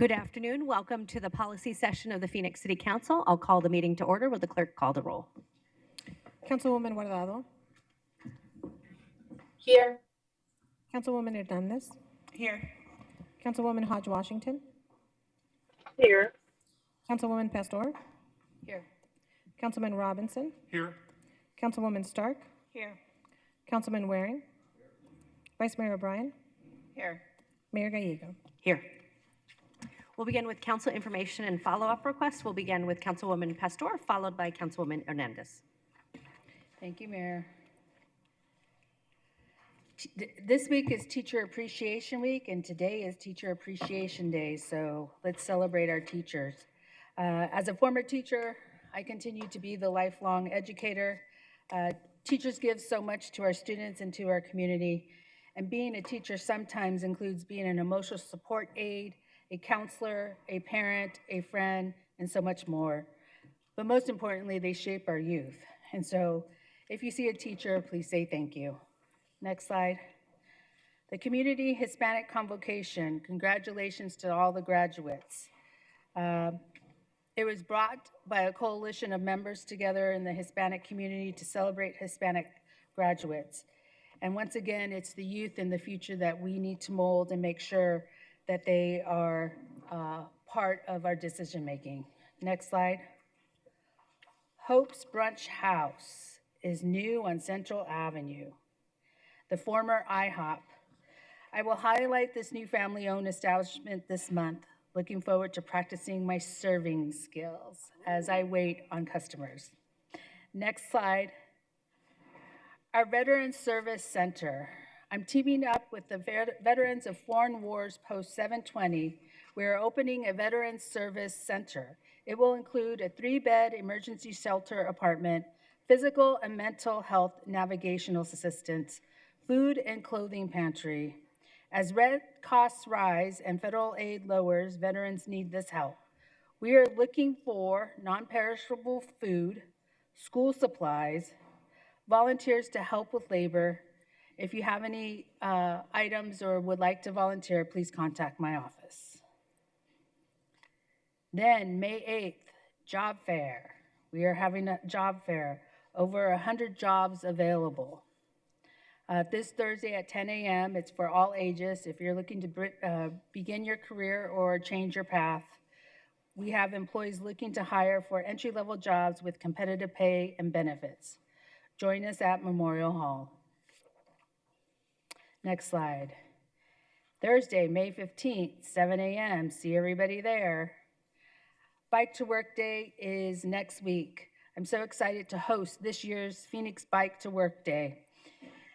Good afternoon. Welcome to the policy session of the Phoenix City Council. I'll call the meeting to order. Will the clerk call the roll? Councilwoman Guardado. Here. Councilwoman Hernandez. Here. Councilwoman Hodge Washington. Here. Councilwoman Pastor. Here. Councilman Robinson. Here. Councilwoman Stark. Here. Councilman Waring. Vice Mayor O'Brien. Here. Mayor Gallego. Here. We'll begin with council information and follow-up requests. We'll begin with Councilwoman Pastor, followed by Councilwoman Hernandez. Thank you, Mayor. This week is Teacher Appreciation Week, and today is Teacher Appreciation Day, so let's celebrate our teachers. As a former teacher, I continue to be the lifelong educator. Teachers give so much to our students and to our community, and being a teacher sometimes includes being an emotional support aide, a counselor, a parent, a friend, and so much more. But most importantly, they shape our youth. And so if you see a teacher, please say thank you. Next slide. The Community Hispanic Convocation, congratulations to all the graduates. It was brought by a coalition of members together in the Hispanic community to celebrate Hispanic graduates. And once again, it's the youth in the future that we need to mold and make sure that they are part of our decision making. Next slide. Hope's Brunch House is new on Central Avenue, the former IHOP. I will highlight this new family-owned establishment this month. Looking forward to practicing my serving skills as I wait on customers. Next slide. Our Veterans Service Center. I'm teaming up with the Veterans of Foreign Wars Post 720. We are opening a Veterans Service Center. It will include a 3-bed emergency shelter apartment, physical and mental health navigational assistance, food and clothing pantry. As rent costs rise and federal aid lowers, veterans need this help. We are looking for non-perishable food, school supplies, volunteers to help with labor. If you have any items or would like to volunteer, please contact my office. Then May 8th, job fair. We are having a job fair, over 100 jobs available. This Thursday at 10 a.m., it's for all ages. If you're looking to begin your career or change your path, we have employees looking to hire for entry-level jobs with competitive pay and benefits. Join us at Memorial Hall. Next slide. Thursday, May 15th, 7 a.m. See everybody there. Bike to Work Day is next week. I'm so excited to host this year's Phoenix Bike to Work Day.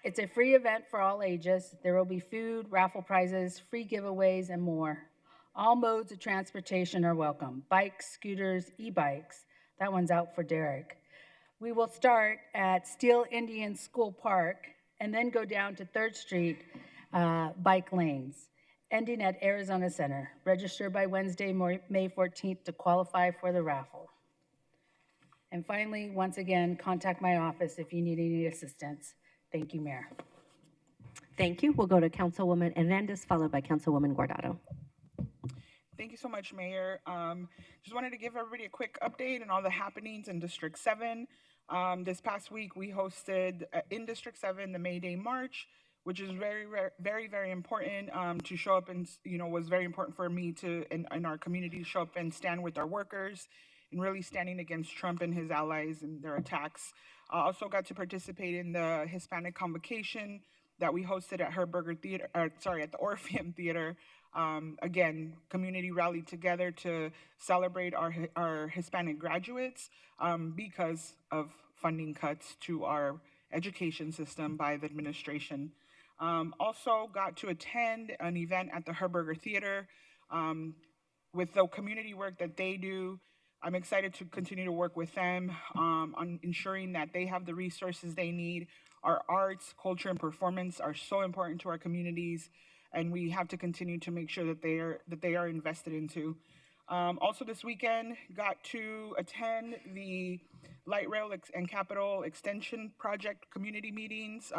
It's a free event for all ages. There will be food, raffle prizes, free giveaways, and more. All modes of transportation are welcome. Bikes, scooters, e-bikes. That one's out for Derek. We will start at Steel Indian School Park and then go down to 3rd Street bike lanes, ending at Arizona Center. Register by Wednesday, May 14th to qualify for the raffle. And finally, once again, contact my office if you need any assistance. Thank you, Mayor. Thank you. We'll go to Councilwoman Hernandez, followed by Councilwoman Guardado. Thank you so much, Mayor. Just wanted to give everybody a quick update on all the happenings in District 7. This past week, we hosted in District 7 the May Day March, which is very important to show up and, was very important for me to, and our community to show up and stand with our workers and really standing against Trump and his allies and their attacks. I also got to participate in the Hispanic Convocation that we hosted at at the Orpheum Theater. Again, community rallied together to celebrate our Hispanic graduates because of funding cuts to our education system by the administration. Also got to attend an event at the Herberger Theater. With the community work that they do, I'm excited to continue to work with them on ensuring that they have the resources they need. Our arts, culture, and performance are so important to our communities, and we have to continue to make sure that they are invested into. Also this weekend, got to attend the Light Rail and Capital Extension Project community meetings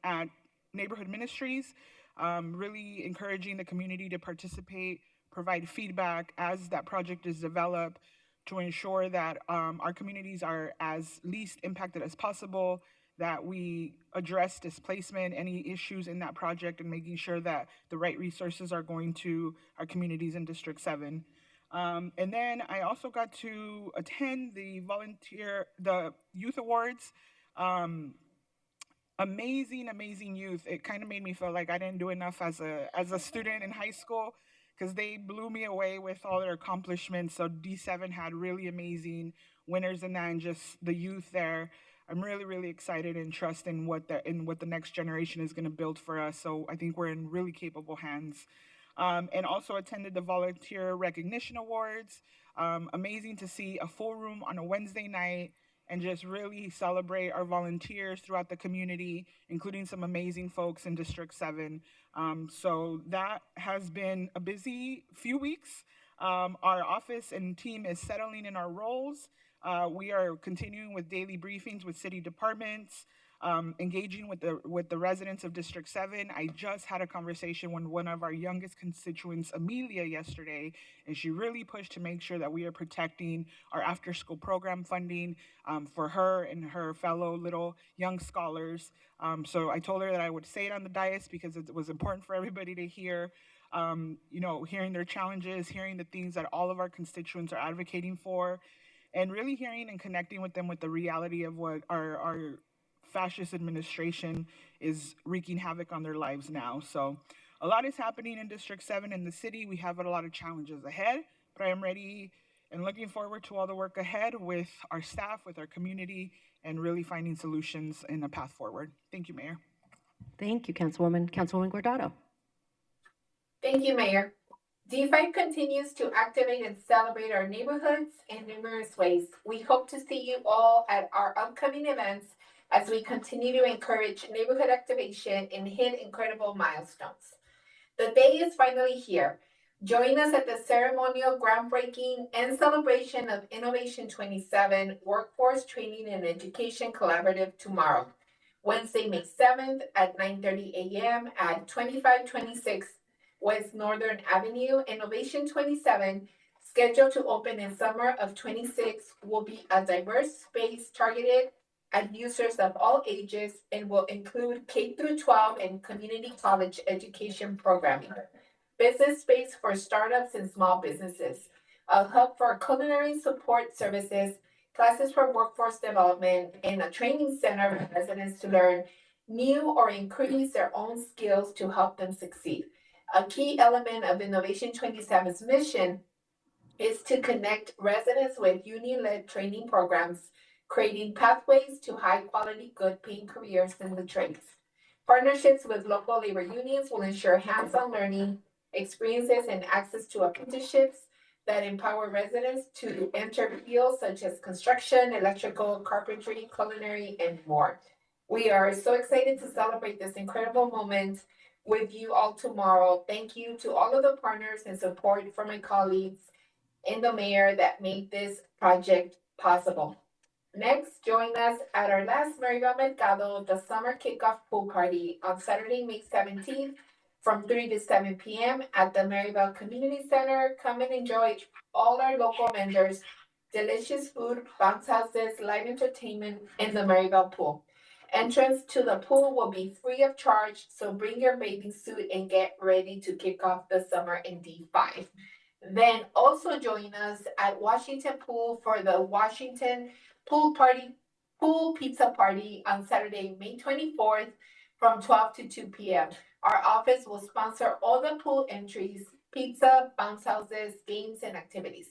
at Neighborhood Ministries, really encouraging the community to participate provide feedback as that project is developed to ensure that our communities are as least impacted as possible, that we address displacement, any issues in that project, and making sure that the right resources are going to our communities in District 7. And then I also got to attend the youth awards. Um, amazing youth. It kind of made me feel like I didn't do enough as a student in high school, because they blew me away with all their accomplishments. So D7 had really amazing winners in that, and just the youth there. I'm really excited and trust in what the next generation is going to build for us. So I think we're in really capable hands. And also attended the Volunteer Recognition Awards. Amazing to see a full room on a Wednesday night and just really celebrate our volunteers throughout the community, including some amazing folks in District 7. So that has been a busy few weeks. Our office and team is settling in our roles. We are continuing with daily briefings with city departments, engaging with the residents of District 7. I just had a conversation with one of our youngest constituents, Amelia, yesterday, and she really pushed to make sure that we are protecting our after-school program funding for her and her fellow little young scholars. So I told her that I would say it on the dais because it was important for everybody to hear. Hearing their challenges, hearing the things that all of our constituents are advocating for, and really hearing and connecting with them with the reality of what our fascist administration is wreaking havoc on their lives now. So a lot is happening in District 7 in the city. We have a lot of challenges ahead, but I am ready and looking forward to all the work ahead with our staff, with our community, and really finding solutions in a path forward. Thank you, Mayor. Thank you, Councilwoman. Councilwoman Guardado. Thank you, Mayor. D5 continues to activate and celebrate our neighborhoods in numerous ways. We hope to see you all at our upcoming events as we continue to encourage neighborhood activation and hit incredible milestones. The day is finally here. Join us at the ceremonial groundbreaking and celebration of Innovation 27 Workforce Training and Education Collaborative tomorrow, Wednesday, May 7th at 9:30 a.m. at 2526 West Northern Avenue. Innovation 27, scheduled to open in summer of 26, will be a diverse space targeted at users of all ages and will include K through 12 and community college education programming, business space for startups and small businesses, a hub for culinary support services, classes for workforce development, and a training center for residents to learn new or increase their own skills to help them succeed. A key element of Innovation 27's mission is to connect residents with union-led training programs, creating pathways to high-quality, good-paying careers in the trades. Partnerships with local labor unions will ensure hands-on learning experiences and access to apprenticeships that empower residents to enter fields such as construction, electrical, carpentry, culinary, and more. We are so excited to celebrate this incredible moment with you all tomorrow. Thank you to all of the partners and support from my colleagues and the mayor that made this project possible. Next, join us at our last Maribel Mercado, the summer kickoff pool party on Saturday, May 17th from 3 to 7 p.m. at the Maribel Community Center. Come and enjoy all our local vendors, delicious food, bounce houses, live entertainment, and the Maribel pool. Entrance to the pool will be free of charge, so bring your bathing suit and get ready to kick off the summer in D5. Then also join us at Washington Pool for the Washington Pool Pizza Party on Saturday, May 24th from 12 to 2 p.m. Our office will sponsor all the pool entries, pizza, bounce houses, games, and activities.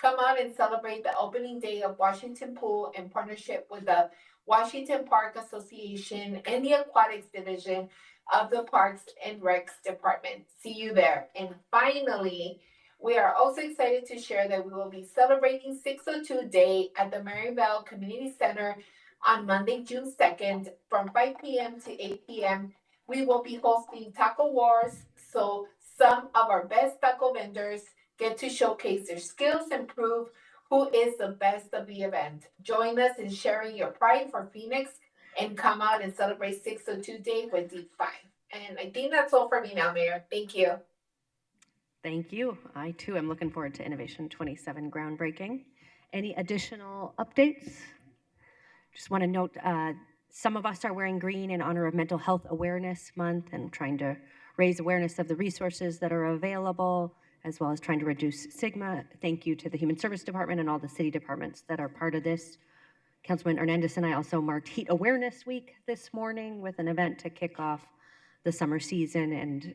Come out and celebrate the opening day of Washington Pool in partnership with the Washington Park Association and the Aquatics Division of the Parks and Recs Department. See you there. And finally, we are also excited to share that we will be celebrating 602 Day at the Maryvale Community Center on Monday, June 2nd from 5 p.m. to 8 p.m. We will be hosting Taco Wars, so some of our best taco vendors get to showcase their skills and prove who is the best of the event. Join us in sharing your pride for Phoenix and come out and celebrate 602 Day with D5. And I think that's all for me now, Mayor. Thank you. Thank you. I too am looking forward to Innovation 27 groundbreaking. Any additional updates? Just want to note some of us are wearing green in honor of Mental Health Awareness Month and trying to raise awareness of the resources that are available, as well as trying to reduce stigma. Thank you to the Human Service Department and all the city departments that are part of this. Councilman Hernandez and I also marked Heat Awareness Week this morning with an event to kick off the summer season and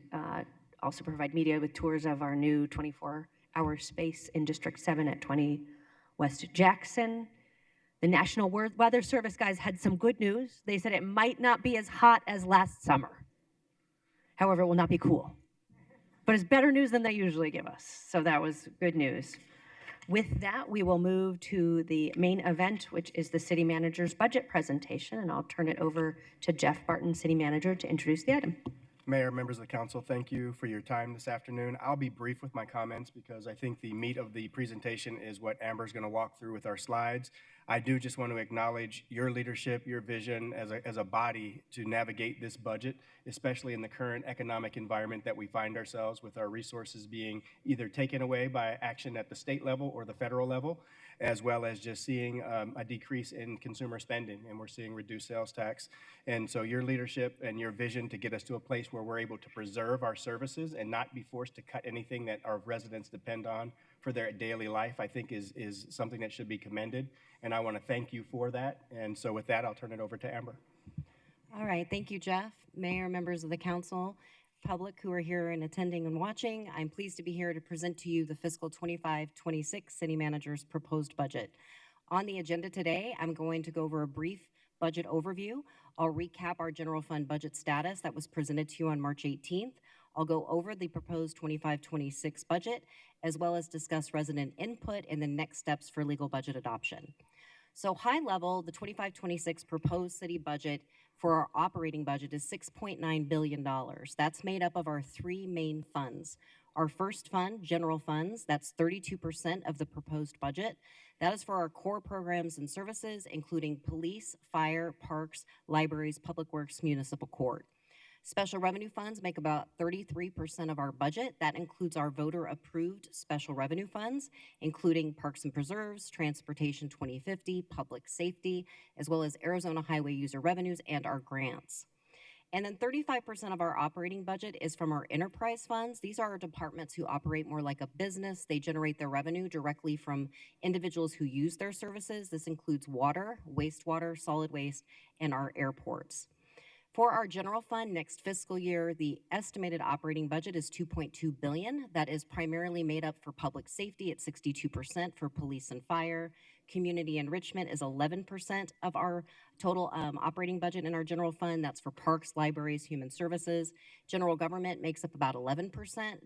also provide media with tours of our new 24-hour space in District 7 at 20 West Jackson. The National Weather Service guys had some good news. They said it might not be as hot as last summer. However, it will not be cool. But it's better news than they usually give us. So that was good news. With that, we will move to the main event, which is the city manager's budget presentation. And I'll turn it over to Jeff Barton, city manager, to introduce the item. Mayor, members of the council, thank you for your time this afternoon. I'll be brief with my comments because I think the meat of the presentation is what Amber's going to walk through with our slides. I do just want to acknowledge your leadership, your vision as a body to navigate this budget, especially in the current economic environment that we find ourselves with our resources being either taken away by action at the state level or the federal level, as well as just seeing a decrease in consumer spending, and we're seeing reduced sales tax. And so your leadership and your vision to get us to a place where we're able to preserve our services and not be forced to cut anything that our residents depend on for their daily life, I think is something that should be commended. And I want to thank you for that. And so with that, I'll turn it over to Amber. All right, thank you, Jeff. Mayor, members of the council, public who are here and attending and watching, I'm pleased to be here to present to you the fiscal 25-26 city manager's proposed budget. On the agenda today, I'm going to go over a brief budget overview. I'll recap our general fund budget status that was presented to you on March 18th. I'll go over the proposed 25-26 budget, as well as discuss resident input and the next steps for legal budget adoption. So high level, the 25-26 proposed city budget for our operating budget is $6.9 billion. That's made up of our three main funds. Our first fund, general funds, that's 32% of the proposed budget. That is for our core programs and services, including police, fire, parks, libraries, public works, municipal court. Special revenue funds make about 33% of our budget. That includes our voter-approved special revenue funds, including Parks and Preserves, Transportation 2050, Public Safety, as well as Arizona Highway User Revenues and our grants. And then 35% of our operating budget is from our enterprise funds. These are our departments who operate more like a business. They generate their revenue directly from individuals who use their services. This includes water, wastewater, solid waste, and our airports. For our general fund next fiscal year, the estimated operating budget is $2.2 billion. That is primarily made up for public safety at 62%, for police and fire. Community enrichment is 11% of our total operating budget in our general fund. That's for parks, libraries, human services. General government makes up about 11%.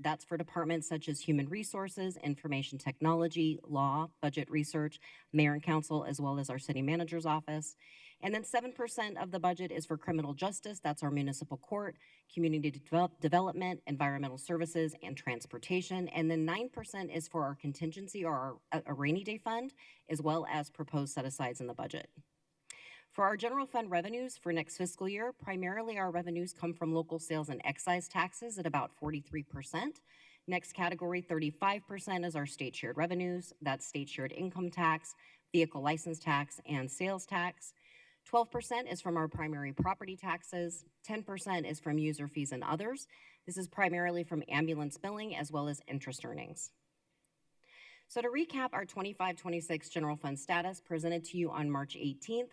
That's for departments such as human resources, information technology, law, budget research, mayor and council, as well as our city manager's office. And then 7% of the budget is for criminal justice. That's our municipal court, community development, environmental services, and transportation. And then 9% is for our contingency or a rainy day fund, as well as proposed set-asides in the budget. For our general fund revenues for next fiscal year, primarily our revenues come from local sales and excise taxes at about 43%. Next category, 35%, is our state shared revenues. That's state shared income tax, vehicle license tax, and sales tax. 12% is from our primary property taxes. 10% is from user fees and others. This is primarily from ambulance billing as well as interest earnings. So to recap our 25-26 general fund status presented to you on March 18th,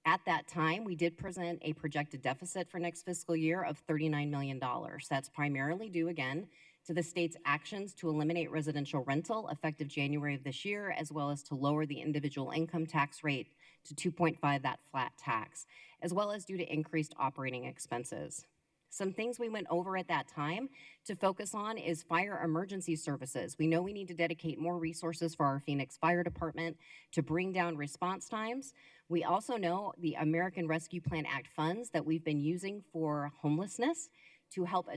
at that time, we did present a projected deficit for next fiscal year of $39 million. That's primarily due, again, to the state's actions to eliminate residential rental effective January of this year, as well as to lower the individual income tax rate to 2.5, that flat tax, as well as due to increased operating expenses. Some things we went over at that time to focus on is fire emergency services. We know we need to dedicate more resources for our Phoenix Fire Department to bring down response times. We also know the American Rescue Plan Act funds that we've been using for homelessness to help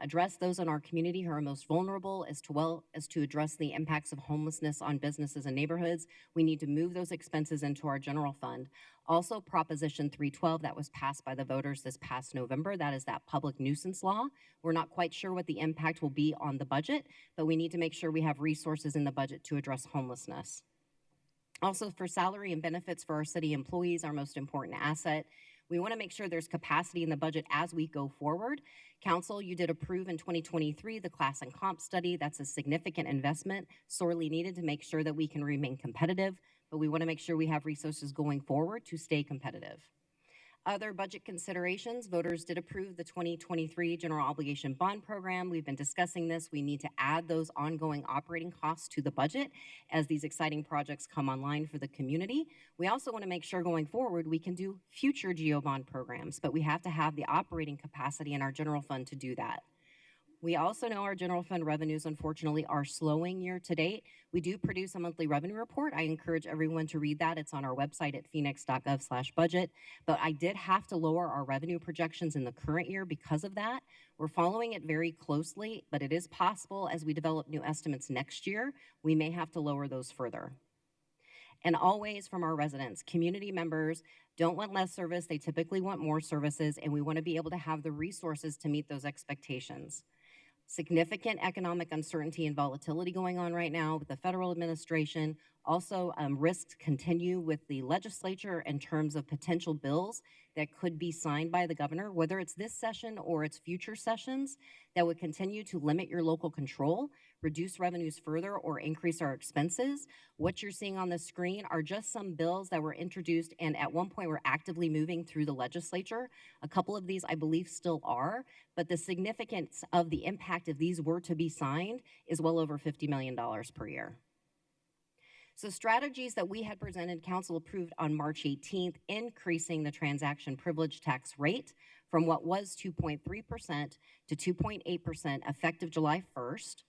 address those in our community who are most vulnerable, as well as to address the impacts of homelessness on businesses and neighborhoods. We need to move those expenses into our general fund. Also, Proposition 312 that was passed by the voters this past November, that is that public nuisance law. We're not quite sure what the impact will be on the budget, but we need to make sure we have resources in the budget to address homelessness. Also, for salary and benefits for our city employees, our most important asset, we want to make sure there's capacity in the budget as we go forward. Council, you did approve in 2023 the class and comp study. That's a significant investment, sorely needed to make sure that we can remain competitive, but we want to make sure we have resources going forward to stay competitive. Other budget considerations, voters did approve the 2023 general obligation bond program. We've been discussing this. We need to add those ongoing operating costs to the budget as these exciting projects come online for the community. We also want to make sure going forward we can do future GO bond programs, but we have to have the operating capacity in our general fund to do that. We also know our general fund revenues, unfortunately, are slowing year to date. We do produce a monthly revenue report. I encourage everyone to read that. It's on our website at phoenix.gov/budget. But I did have to lower our revenue projections in the current year because of that. We're following it very closely, but it is possible as we develop new estimates next year, we may have to lower those further. And always from our residents, community members don't want less service. They typically want more services, and we want to be able to have the resources to meet those expectations. Significant economic uncertainty and volatility going on right now with the federal administration. Also, risks continue with the legislature in terms of potential bills that could be signed by the governor, whether it's this session or it's future sessions, that would continue to limit your local control, reduce revenues further, or increase our expenses. What you're seeing on the screen are just some bills that were introduced and at one point were actively moving through the legislature. A couple of these I believe still are, but the significance of the impact if these were to be signed is well over $50 million per year. So strategies that we had presented, council approved on March 18th, increasing the transaction privilege tax rate from what was 2.3% to 2.8% effective July 1st.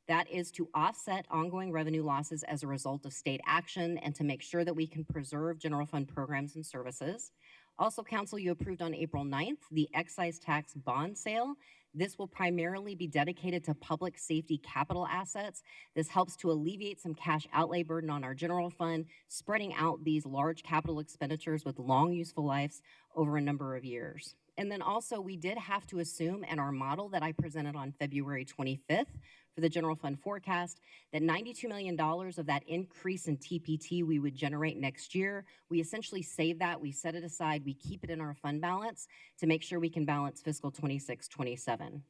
That is to offset ongoing revenue losses as a result of state action and to make sure that we can preserve general fund programs and services. Also, council, you approved on April 9th the excise tax bond sale. This will primarily be dedicated to public safety capital assets. This helps to alleviate some cash outlay burden on our general fund, spreading out these large capital expenditures with long useful lives over a number of years. And then also, we did have to assume in our model that I presented on February 25th for the general fund forecast that $92 million of that increase in TPT we would generate next year. We essentially save that, we set it aside, we keep it in our fund balance to make sure we can balance fiscal 26-27.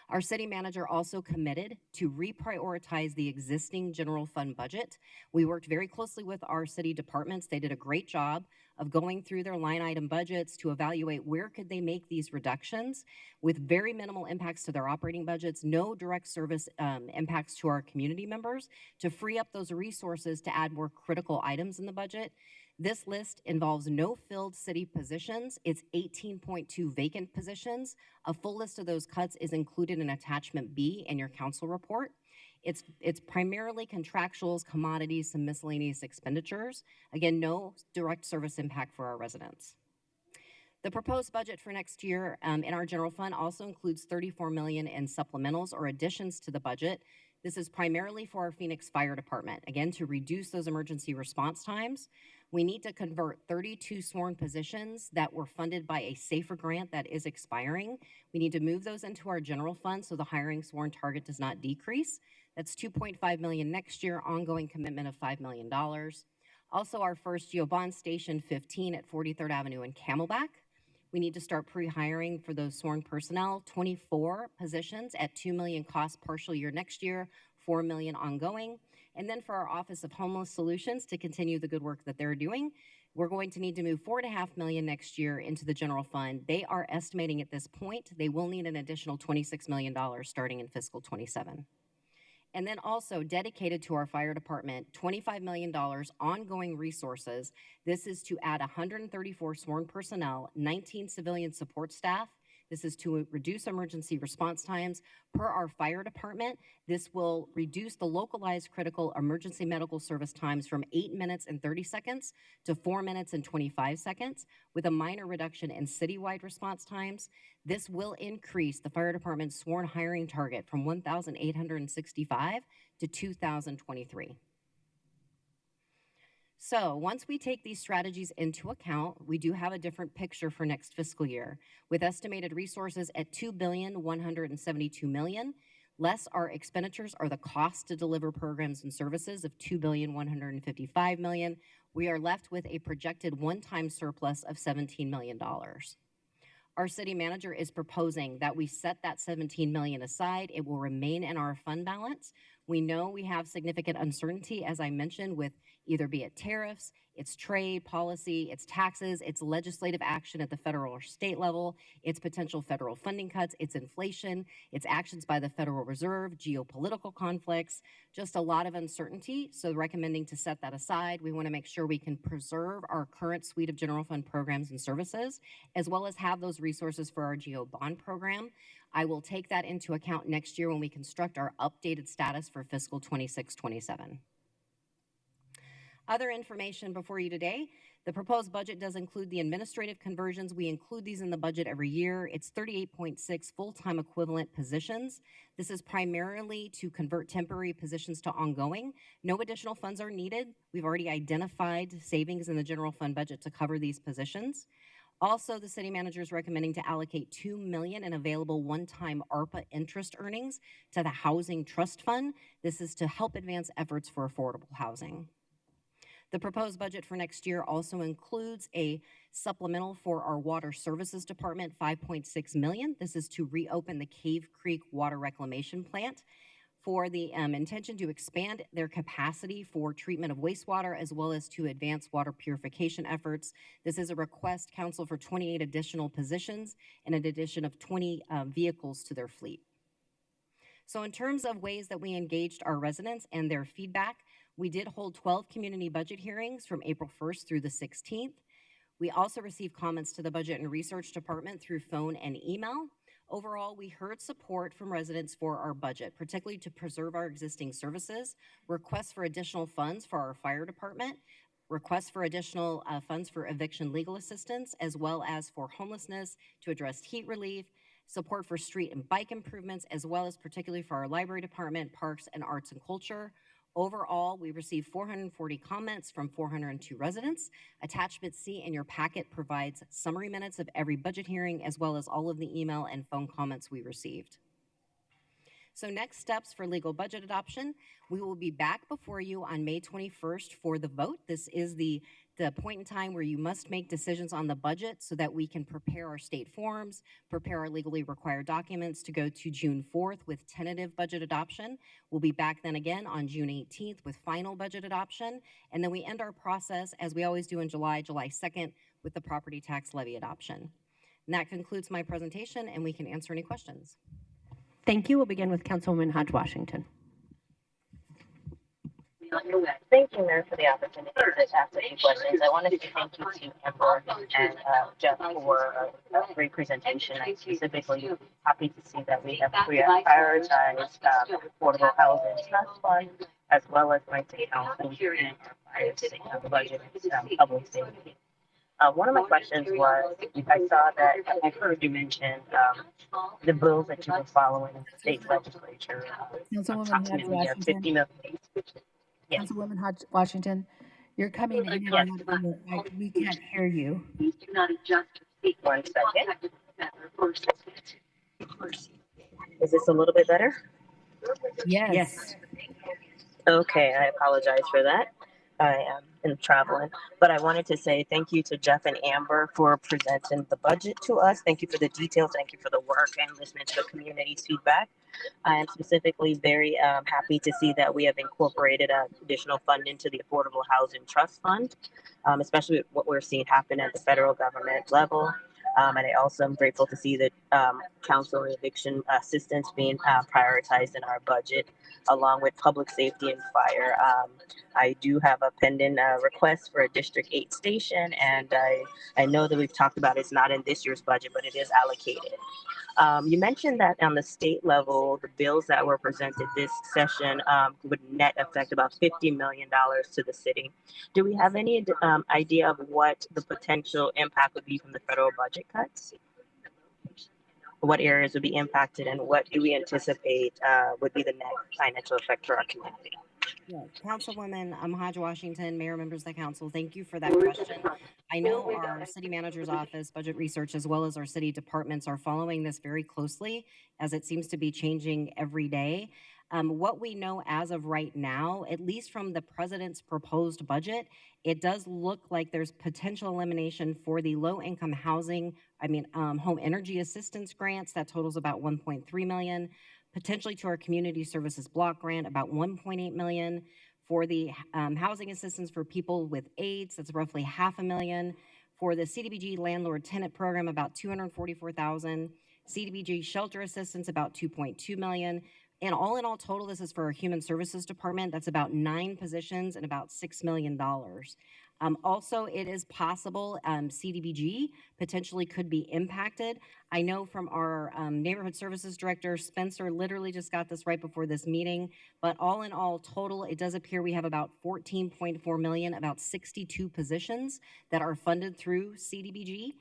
Our city manager also committed to reprioritize the existing general fund budget. We worked very closely with our city departments. They did a great job of going through their line item budgets to evaluate where could they make these reductions with very minimal impacts to their operating budgets, no direct service impacts to our community members, to free up those resources to add more critical items in the budget. This list involves no filled city positions. It's 18.2 vacant positions. A full list of those cuts is included in attachment B in your council report. It's primarily contractuals, commodities, some miscellaneous expenditures. Again, no direct service impact for our residents. The proposed budget for next year in our general fund also includes $34 million in supplementals or additions to the budget. This is primarily for our Phoenix Fire Department, again, to reduce those emergency response times. We need to convert 32 sworn positions that were funded by a SAFER grant that is expiring. We need to move those into our general fund so the hiring sworn target does not decrease. That's $2.5 million next year, ongoing commitment of $5 million. Also, our first GO bond station 15 at 43rd Avenue in Camelback. We need to start pre-hiring for those sworn personnel, 24 positions at $2 million cost partial year next year, $4 million ongoing. And then for our Office of Homeless Solutions to continue the good work that they're doing, we're going to need to move $4.5 million next year into the general fund. They are estimating at this point they will need an additional $26 million starting in fiscal 27. And then also dedicated to our fire department, $25 million ongoing resources. This is to add 134 sworn personnel, 19 civilian support staff, This is to reduce emergency response times. Per our fire department, this will reduce the localized critical emergency medical service times from 8 minutes and 30 seconds to 4 minutes and 25 seconds, with a minor reduction in citywide response times. This will increase the fire department's sworn hiring target from 1,865 to 2,023. So once we take these strategies into account, we do have a different picture for next fiscal year, with estimated resources at $2,172 million, less our expenditures are the cost to deliver programs and services of $2,155 million. We are left with a projected one-time surplus of $17 million. Our city manager is proposing that we set that $17 million aside. It will remain in our fund balance. We know we have significant uncertainty, as I mentioned, with either be it tariffs, it's trade policy, it's taxes, it's legislative action at the federal or state level, it's potential federal funding cuts, it's inflation, it's actions by the Federal Reserve, geopolitical conflicts, just a lot of uncertainty. So recommending to set that aside. We want to make sure we can preserve our current suite of general fund programs and services, as well as have those resources for our GEO bond program. I will take that into account next year when we construct our updated status for fiscal 26-27. Other information before you today, the proposed budget does include the administrative conversions. We include these in the budget every year. It's 38.6 full-time equivalent positions. This is primarily to convert temporary positions to ongoing. No additional funds are needed. We've already identified savings in the general fund budget to cover these positions. Also, the city manager is recommending to allocate $2 million in available one-time ARPA interest earnings to the Housing Trust Fund. This is to help advance efforts for affordable housing. The proposed budget for next year also includes a supplemental for our Water Services Department, $5.6 million. This is to reopen the Cave Creek Water Reclamation Plant for the intention to expand their capacity for treatment of wastewater, as well as to advance water purification efforts. This is a request, council, for 28 additional positions and an addition of 20 vehicles to their fleet. So in terms of ways that we engaged our residents and their feedback, we did hold 12 community budget hearings from April 1st through the 16th. We also received comments to the Budget and Research Department through phone and email. Overall, we heard support from residents for our budget, particularly to preserve our existing services, requests for additional funds for our fire department, requests for additional funds for eviction legal assistance, as well as for homelessness to address heat relief, support for street and bike improvements, as well as particularly for our library department, parks, and arts and culture. Overall, we received 440 comments from 402 residents. Attachment C in your packet provides summary minutes of every budget hearing, as well as all of the email and phone comments we received. So next steps for legal budget adoption, we will be back before you on May 21st for the vote. This is the point in time where you must make decisions on the budget so that we can prepare our state forms, prepare our legally required documents to go to June 4th with tentative budget adoption. We'll be back then again on June 18th with final budget adoption. And then we end our process, as we always do in July 2nd, with the property tax levy adoption. And that concludes my presentation, and we can answer any questions. Thank you. We'll begin with Councilwoman Hodge Washington. Thank you, Mayor, for the opportunity to ask a few questions. I wanted to say thank you to Amber and Jeff for a great presentation. I'm specifically happy to see that we have prioritized affordable housing trust fund, as well as my city council and our budget and public safety. One of my questions was, I saw that I heard you mention the bills that you were following in the state legislature. Councilwoman Hodge Washington. 50 million. Yes. Councilwoman Hodge Washington, you're coming in and out of the, we can't hear you. Please do not adjust your seat. 1 second. Is this a little bit better? Yes. Okay, I apologize for that. I am traveling, but I wanted to say thank you to Jeff and Amber for presenting the budget to us. Thank you for the details. Thank you for the work and listening to the community's feedback. I am specifically very happy to see that we have incorporated additional funding to the Affordable Housing Trust Fund, especially with what we're seeing happen at the federal government level. And I also am grateful to see that council eviction assistance being prioritized in our budget, along with public safety and fire. I do have a pending request for a District 8 station, and I know that we've talked about it's not in this year's budget, but it is allocated. You mentioned that on the state level, the bills that were presented this session would net affect about $50 million to the city. Do we have any idea of what the potential impact would be from the federal budget cuts? What areas would be impacted, and what do we anticipate would be the net financial effect for our community? Yeah, Councilwoman Hodge Washington, Mayor, members of the council, thank you for that question. I know our city manager's office, budget research, as well as our city departments are following this very closely, as it seems to be changing every day. What we know as of right now, at least from the president's proposed budget, it does look like there's potential elimination for the low-income housing, home energy assistance grants. That totals about 1.3 million. Potentially to our community services block grant, about 1.8 million. For the housing assistance for people with AIDS, that's roughly $500,000. For the CDBG landlord tenant program, about 244,000. CDBG shelter assistance, about 2.2 million. And all in all total, this is for our human services department. That's about 9 positions and about $6 million. Also, it is possible CDBG potentially could be impacted. I know from our neighborhood services director, Spencer, literally just got this right before this meeting, but all in all total, it does appear we have about 14.4 million, about 62 positions that are funded through CDBG.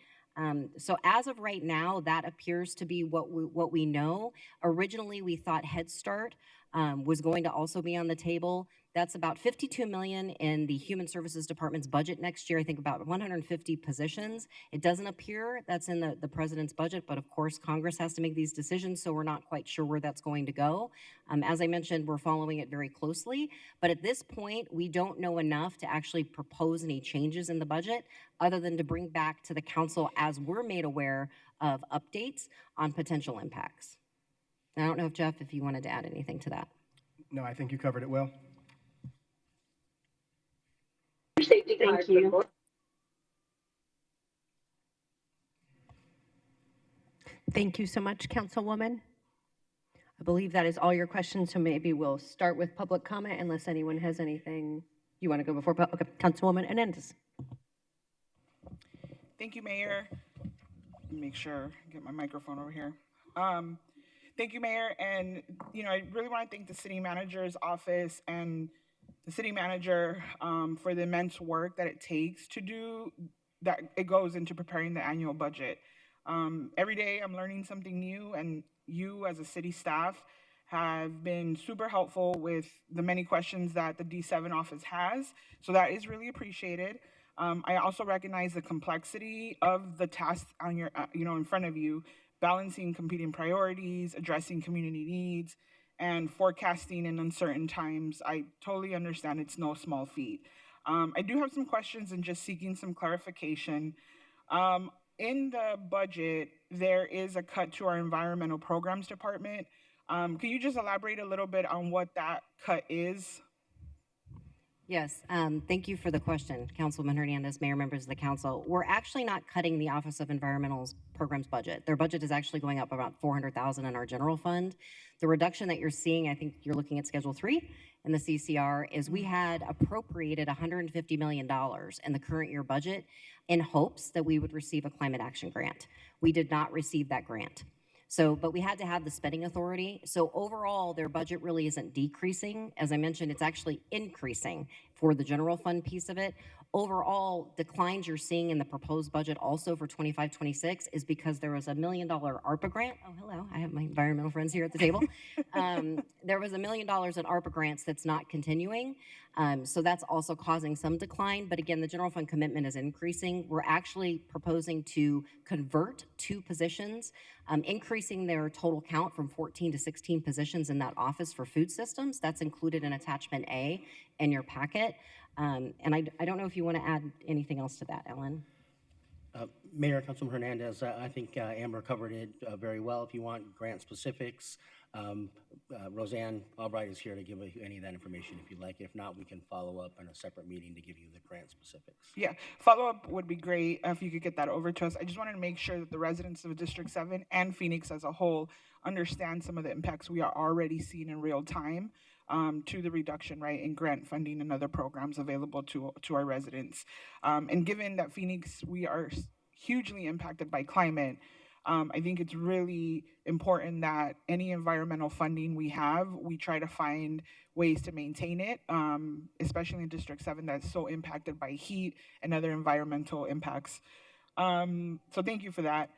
So as of right now, that appears to be what we know. Originally, we thought Head Start was going to also be on the table. That's about 52 million in the Human Services Department's budget next year. I think about 150 positions. It doesn't appear that's in the president's budget, but of course Congress has to make these decisions, so we're not quite sure where that's going to go. As I mentioned, we're following it very closely, but at this point, we don't know enough to actually propose any changes in the budget other than to bring back to the council as we're made aware of updates on potential impacts. I don't know if Jeff, if you wanted to add anything to that. No, I think you covered it well. Thank you. Thank you so much, Councilwoman. I believe that is all your questions, so maybe we'll start with public comment unless anyone has anything you want to go before. Okay, Councilwoman Hernandez. Thank you, Mayor. Make sure I get my microphone over here. Thank you, Mayor. And, I really want to thank the city manager's office and the city manager for the immense work that it takes to do that. It goes into preparing the annual budget. Every day I'm learning something new, and you as a city staff have been super helpful with the many questions that the D7 office has. So that is really appreciated. I also recognize the complexity of the tasks on your, in front of you, balancing competing priorities, addressing community needs, and forecasting in uncertain times. I totally understand it's no small feat. I do have some questions and just seeking some clarification. In the budget, there is a cut to our environmental programs department. Can you just elaborate a little bit on what that cut is? Yes, thank you for the question, Councilwoman Hernandez, Mayor, members of the council. We're actually not cutting the Office of Environmental Programs budget. Their budget is actually going up about $400,000 in our general fund. The reduction that you're seeing, I think you're looking at Schedule 3 in the CCR, is we had appropriated $150 million in the current year budget in hopes that we would receive a climate action grant. We did not receive that grant. But we had to have the spending authority. So overall, their budget really isn't decreasing. As I mentioned, it's actually increasing for the general fund piece of it. Overall, declines you're seeing in the proposed budget also for 25-26 is because there was $1 million ARPA grant. Oh, hello, I have my environmental friends here at the table. There was $1 million in ARPA grants that's not continuing. So that's also causing some decline. But again, the general fund commitment is increasing. We're actually proposing to convert 2 positions, increasing their total count from 14 to 16 positions in that office for food systems. That's included in attachment A in your packet. And I don't know if you want to add anything else to that, Ellen. Mayor, Councilman Hernandez, I think Amber covered it very well. If you want grant specifics, Roseanne Albright is here to give you any of that information if you'd like. If not, we can follow up in a separate meeting to give you the grant specifics. Yeah, follow-up would be great if you could get that over to us. I just wanted to make sure that the residents of District 7 and Phoenix as a whole understand some of the impacts we are already seeing in real time to the reduction, right, in grant funding and other programs available to our residents. And given that Phoenix, we are hugely impacted by climate, I think it's really important that any environmental funding we have, we try to find ways to maintain it, especially in District 7 that's so impacted by heat and other environmental impacts. So thank you for that.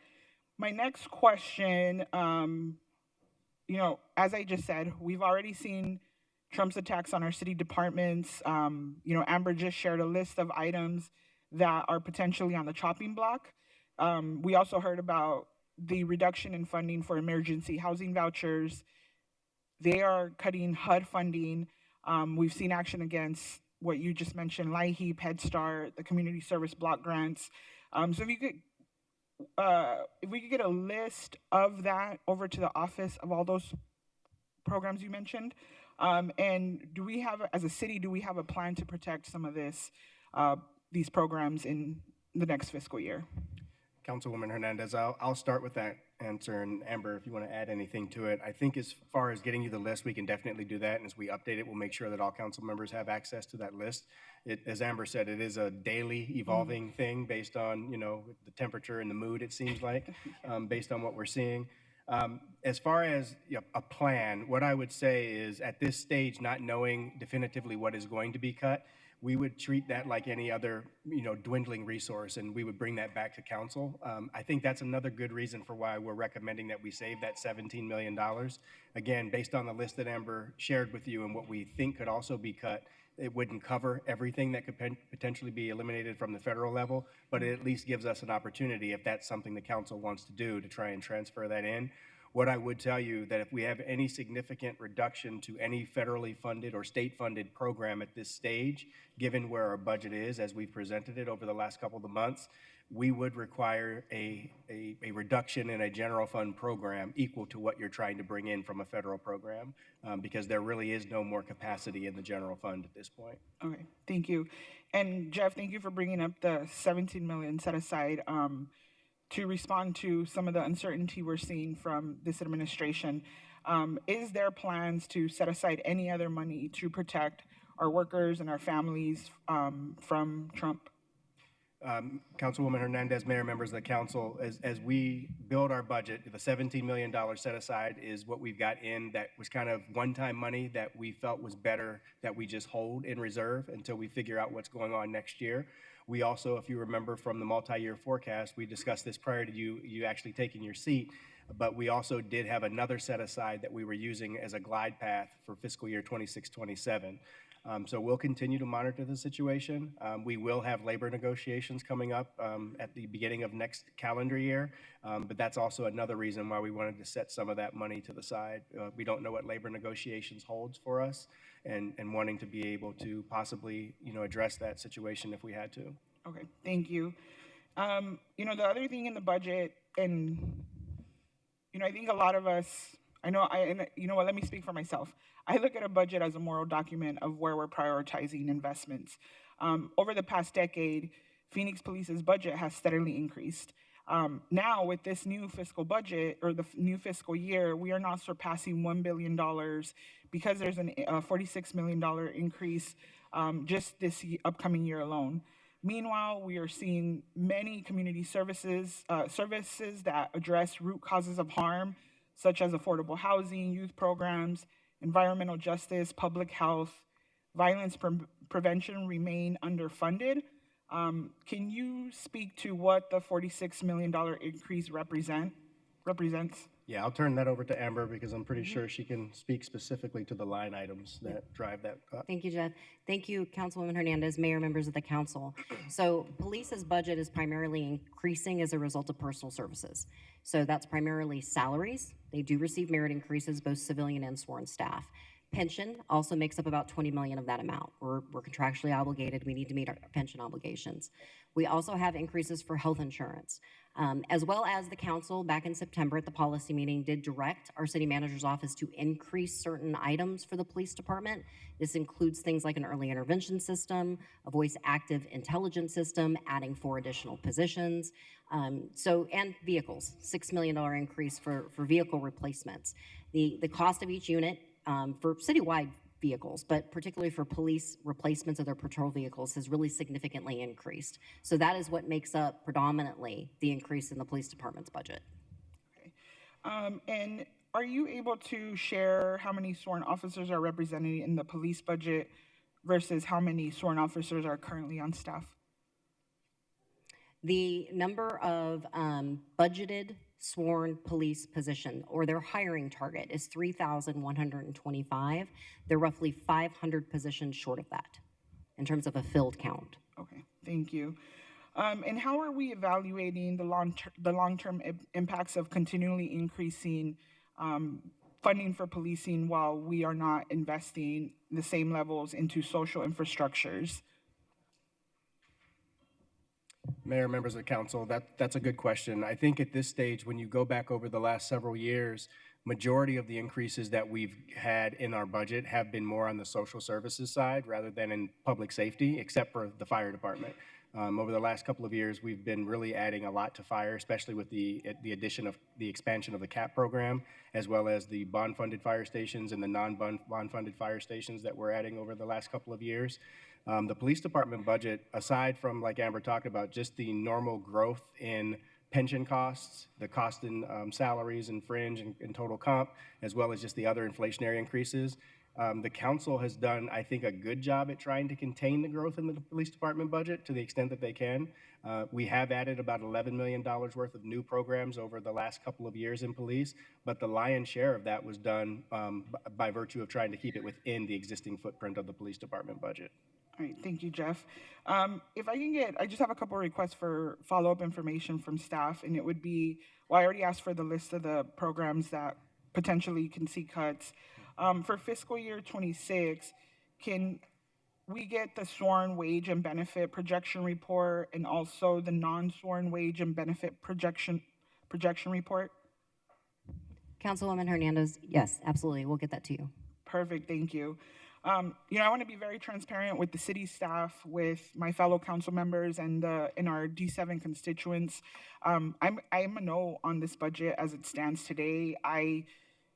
My next question, as I just said, we've already seen Trump's attacks on our city departments. Amber just shared a list of items that are potentially on the chopping block. We also heard about the reduction in funding for emergency housing vouchers. They are cutting HUD funding. We've seen action against what you just mentioned, LIHEAP, Head Start, the community service block grants. So if we could get a list of that over to the office of all those programs you mentioned. And do we have, as a city, do we have a plan to protect some of these programs in the next fiscal year? Councilwoman Hernandez, I'll start with that answer, and Amber, if you want to add anything to it. I think as far as getting you the list, we can definitely do that, and as we update it, we'll make sure that all council members have access to that list. As Amber said, it is a daily evolving thing based on, the temperature and the mood, it seems like, based on what we're seeing. As far as a plan, what I would say is at this stage, not knowing definitively what is going to be cut, we would treat that like any other, dwindling resource, and we would bring that back to council. I think that's another good reason for why we're recommending that we save that $17 million. Again, based on the list that Amber shared with you and what we think could also be cut, it wouldn't cover everything that could potentially be eliminated from the federal level, but it at least gives us an opportunity, if that's something the council wants to do, to try and transfer that in. What I would tell you that if we have any significant reduction to any federally funded or state-funded program at this stage, given where our budget is as we've presented it over the last couple of months, we would require a reduction in a general fund program equal to what you're trying to bring in from a federal program, because there really is no more capacity in the general fund at this point. Okay, thank you. And Jeff, thank you for bringing up the $17 million set aside to respond to some of the uncertainty we're seeing from this administration. Is there plans to set aside any other money to protect our workers and our families from Trump? Councilwoman Hernandez, Mayor, members of the council, as we build our budget, the $17 million set aside is what we've got in that was kind of one-time money that we felt was better that we just hold in reserve until we figure out what's going on next year. We also, if you remember from the multi-year forecast, we discussed this prior to you actually taking your seat, but we also did have another set aside that we were using as a glide path for fiscal year 26-27. So we'll continue to monitor the situation. We will have labor negotiations coming up at the beginning of next calendar year, but that's also another reason why we wanted to set some of that money to the side. We don't know what labor negotiations holds for us, and wanting to be able to possibly, address that situation if we had to. Okay, thank you. The other thing in the budget, and I think a lot of us, let me speak for myself. I look at a budget as a moral document of where we're prioritizing investments. Over the past decade, Phoenix Police's budget has steadily increased. Now, with this new fiscal budget, or the new fiscal year, we are now surpassing $1 billion because there's a $46 million increase just this upcoming year alone. Meanwhile, we are seeing many community services that address root causes of harm, such as affordable housing, youth programs, environmental justice, public health, violence prevention remain underfunded. Can you speak to what the $46 million increase represents? Yeah, I'll turn that over to Amber because I'm pretty sure she can speak specifically to the line items that drive that up. Thank you, Jeff. Thank you, Councilwoman Hernandez, Mayor, members of the council. So police's budget is primarily increasing as a result of personal services. So that's primarily salaries. They do receive merit increases, both civilian and sworn staff. Pension also makes up about $20 million of that amount. We're contractually obligated. We need to meet our pension obligations. We also have increases for health insurance. As well as the council back in September at the policy meeting did direct our city manager's office to increase certain items for the police department. This includes things like an early intervention system, a voice active intelligence system, adding 4 additional positions. And vehicles, $6 million increase for vehicle replacements. The cost of each unit for citywide vehicles, but particularly for police replacements of their patrol vehicles, has really significantly increased. So that is what makes up predominantly the increase in the police department's budget. Okay. And are you able to share how many sworn officers are represented in the police budget versus how many sworn officers are currently on staff? The number of budgeted sworn police position, or their hiring target, is 3,125. They're roughly 500 positions short of that in terms of a filled count. Okay, thank you. And how are we evaluating the long-term impacts of continually increasing funding for policing while we are not investing the same levels into social infrastructures? Mayor, members of the council, that's a good question. I think at this stage, when you go back over the last several years, majority of the increases that we've had in our budget have been more on the social services side rather than in public safety, except for the fire department. Over the last couple of years, we've been really adding a lot to fire, especially with the addition of the expansion of the CAP program, as well as the bond-funded fire stations and the non-bond-funded fire stations that we're adding over the last couple of years. The police department budget, aside from, like Amber talked about, just the normal growth in pension costs, the cost in salaries and fringe and total comp, as well as just the other inflationary increases, the council has done, I think, a good job at trying to contain the growth in the police department budget to the extent that they can. We have added about $11 million worth of new programs over the last couple of years in police, but the lion's share of that was done by virtue of trying to keep it within the existing footprint of the police department budget. All right, thank you, Jeff. If I can I just have a couple of requests for follow-up information from staff, and it would be, well, I already asked for the list of the programs that potentially can see cuts. For fiscal year 26, can we get the sworn wage and benefit projection report and also the non-sworn wage and benefit projection report? Councilwoman Hernandez, yes, absolutely. We'll get that to you. Perfect, thank you. I want to be very transparent with the city staff, with my fellow council members, and in our D7 constituents. I'm a no on this budget as it stands today. I